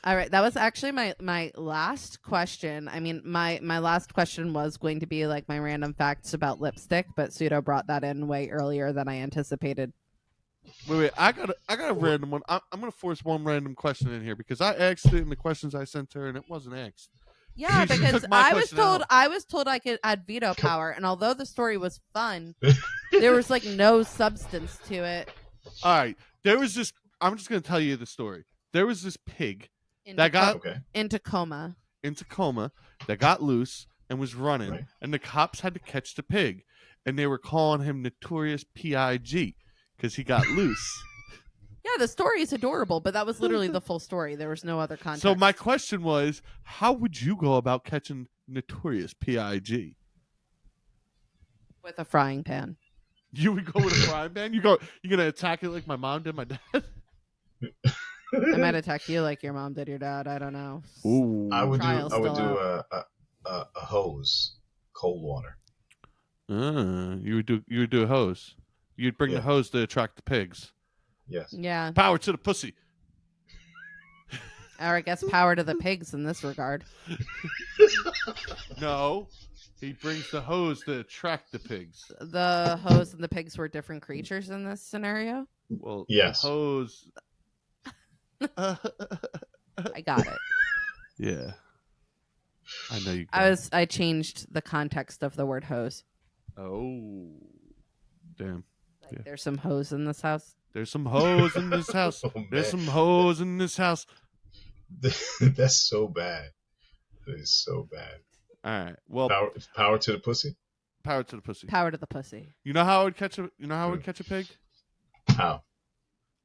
All right, that was actually my last question. I mean, my last question was going to be like my random facts about lipstick, but Pseudo brought that in way earlier than I anticipated. Wait, I got a random one. I'm gonna force one random question in here because I asked it in the questions I sent her and it wasn't asked. Yeah, because I was told I could add veto power, and although the story was fun, there was like no substance to it. All right, there was this. I'm just gonna tell you the story. There was this pig that got in Tacoma that got loose and was running, Right. and the cops had to catch the pig, and they were calling him Notorious PIG because he got loose. Yeah, the story is adorable, but that was literally the full story. There was no other context. So my question was, how would you go about catching Notorious PIG? With a frying pan. You would go with a frying pan? You're gonna attack it like my mom did my dad? I might attack you like your mom did your dad. I don't know. Ooh. I would do a hose, cold water. You would do a hose. You'd bring the hose to attract the pigs. Yes. Yeah. Power to the pussy. Or I guess power to the pigs in this regard. No. He brings the hose to attract the pigs. The hose and the pigs were different creatures in this scenario? Well, yes. The hose. I got it. Yeah. I know you. I changed the context of the word hose. Oh. Damn. Like, there's some hose in this house. There's some hoes in this house. There's some hoes in this house. That's so bad. That is so bad. All right. Well, power to the pussy. Power to the pussy. Power to the pussy. You know how I would catch a? You know how I would catch a pig? How?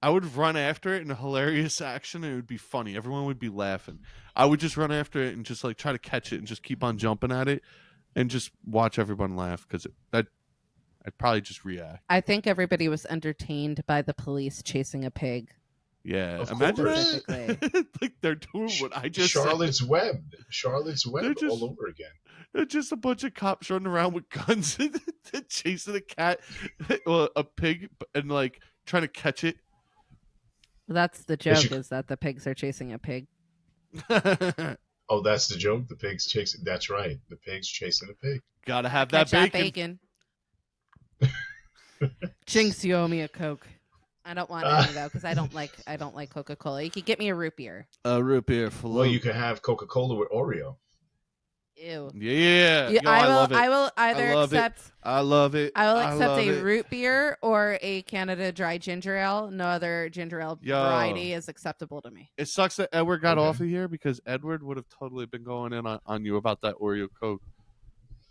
I would run after it in a hilarious action, and it would be funny. Everyone would be laughing. I would just run after it and just like try to catch it and just keep on jumping at it, and just watch everyone laugh because I'd probably just react. I think everybody was entertained by the police chasing a pig. Yeah, Of imagine course. that. Like they're doing what I just Charlotte's said. Web. Charlotte's Web just- all over again. They're just a bunch of cops running around with guns and chasing a cat, well, a pig, and like trying to catch it. That's the joke, is that the pigs are chasing a pig. Oh, that's the joke? The pig's chasing... That's right. The pig's chasing the pig. Gotta have Catch that bacon. Jinx, you owe me a Coke. I don't want any though, because I don't like Coca-Cola. You could get me a root beer. A root beer float. Well, you can have Coca-Cola with Oreo. Ew. Yeah. Yo, I love it. will either accept. I love it. I will accept a it. root beer or a Canada Dry ginger ale. No other ginger ale variety is acceptable to me. It sucks that Edward got off of here, because Edward would have totally been going in on you about that Oreo Coke.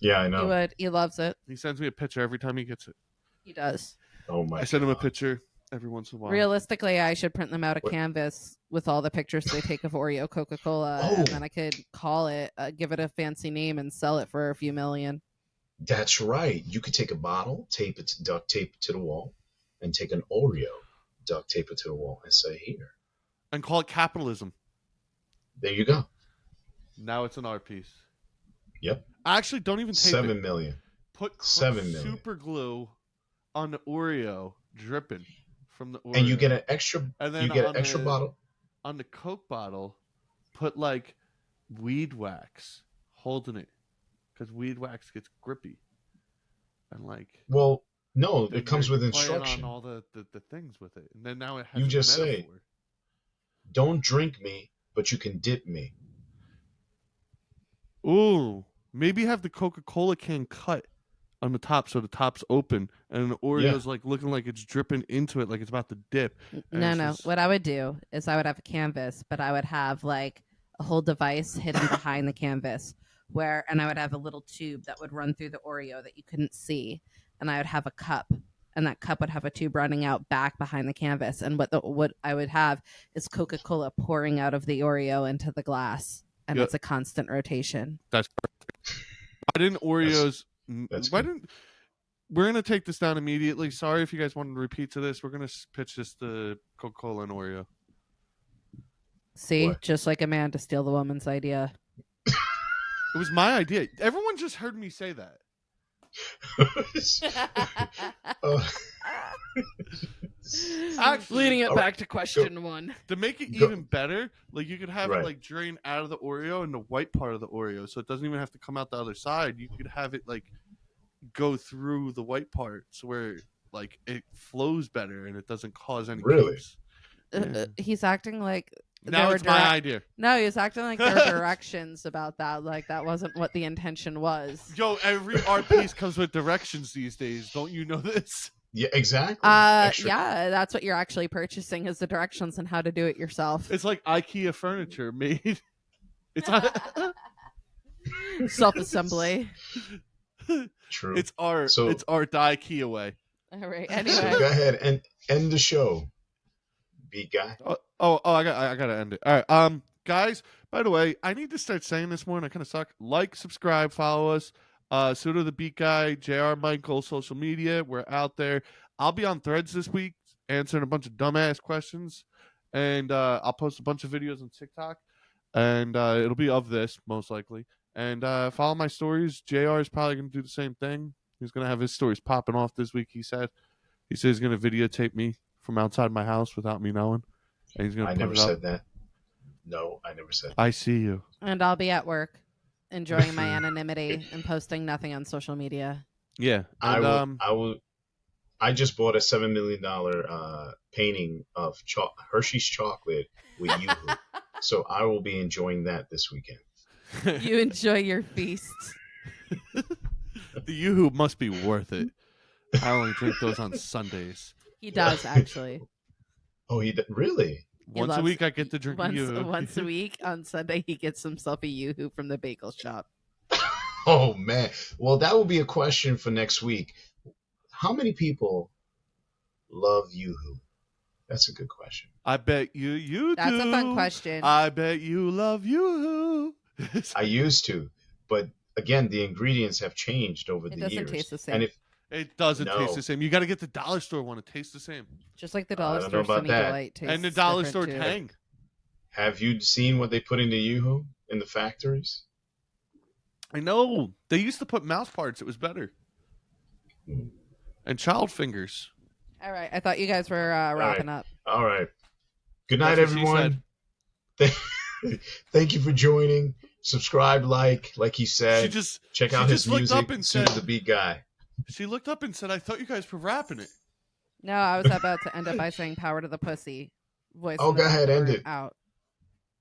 Yeah, I know. He would. He loves it. He sends me a picture every time he gets it. He does. Oh my! I send him a picture every once in a while. Realistically, I should print them out a canvas with all the pictures they take of Oreo Coca-Cola, and then I could call it, give it a fancy name, and sell it for a few million. That's right. You could take a bottle, duct tape it to the wall, and take an Oreo, duct tape it to the wall, and say, "Here." And call it capitalism. There you go. Now it's an art piece. Yep. Actually, don't even tape 7 it. million. Put 7 million. super glue on the Oreo, dripping from the Oreo. And you get an extra. And then you get an extra bottle. On the Coke bottle, put like weed wax holding it, because weed wax gets grippy. And like. Well, no, it comes with playing instruction. on all the things with it, and then now it has. You a just metaphor. say, "Don't drink me, but you can dip me." Ooh, maybe have the Coca-Cola can cut on the top, so the top's open, and the Oreo's like looking like it's dripping into it, like it's about to dip. No. Just... What I would do is I would have a canvas, but I would have like a whole device hidden behind the canvas, and I would have a little tube that would run through the Oreo that you couldn't see, and I would have a cup, and that cup would have a tube running out back behind the canvas, and what I would have is Coca-Cola pouring out of the Oreo into the glass, and it's a constant rotation. That's perfect. Why didn't Oreos? We're gonna take this down immediately. Sorry if you guys wanted to repeat to this. We're gonna pitch this to Coca-Cola and Oreo. See, What? just like a man to steal the woman's idea. It was my idea. Everyone just heard me say that. Actually, leading it back to question one. To make it even better, like you could have it like drain out of the Oreo and the white part of the Oreo, so it doesn't even have to come out the other side. You could have it like go through the white parts where like it flows better and it doesn't cause any coops. He's acting like now it's my idea. No, he's acting like there are directions about that. Like that wasn't what the intention was. Yo, every art piece comes with directions these days. Don't you know this? Yeah, exactly. Yeah, that's what you're actually purchasing is the directions on how to do it yourself. It's like IKEA furniture made. It's self-assembly. True. It's art. So, it's art the IKEA way. All right. Anyway, so go ahead and end the show, big guy. I gotta end it. All right, guys. By the way, I need to start saying this more, and I kind of suck. Like, subscribe, follow us. Pseudo the Beat Guy, JR Michael, social media. We're out there. I'll be on Threads this week answering a bunch of dumbass questions, and I'll post a bunch of videos on TikTok, and it'll be of this most likely. And follow my stories. JR is probably going to do the same thing. He's going to have his stories popping off this week, he said. He said he's going to videotape me from outside my house without me knowing. And he's going to I never said that. No, I never said that. I see you. And I'll be at work enjoying my anonymity and posting nothing on social media. Yeah. And, I just bought a $7 million painting of Hershey's chocolate with Yoo-hoo. So I will be enjoying that this weekend. You enjoy your feast. The Yoo-hoo must be worth it. I only drink those on Sundays. He does, actually. Oh, really? Once a week I get to drink a Yoo-hoo. Once a week on Sunday he gets himself a Yoo-hoo from the bagel shop. Oh, man. Well, that will be a question for next week. How many people love Yoo-hoo? That's a good question. I bet you do. That's a fun question. I bet you love Yoo-hoo. I used to, but again, the ingredients have changed over the years. It doesn't taste the same. And It doesn't taste No. the same. You got to get the dollar store one. It tastes the same. Just like the I dollar don't store know about Semi that. Delight tastes And the dollar store different, too. Tang. Have you seen what they put into Yoo-Hoo in the factories? I know. They used to put mouse parts. It was better. And child fingers. All right. I thought you guys were wrapping up. All right. Good night, That's what she everyone. Thank you for joining. Subscribe, like he said. Check out his music. Suit the Beat Guy. She looked up and said, "I thought you guys were rapping it." No, I was about to end up by saying "Power to the pussy." Voice. Oh, go ahead, end it. Out.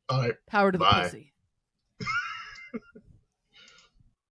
All right. Power to the Bye. pussy.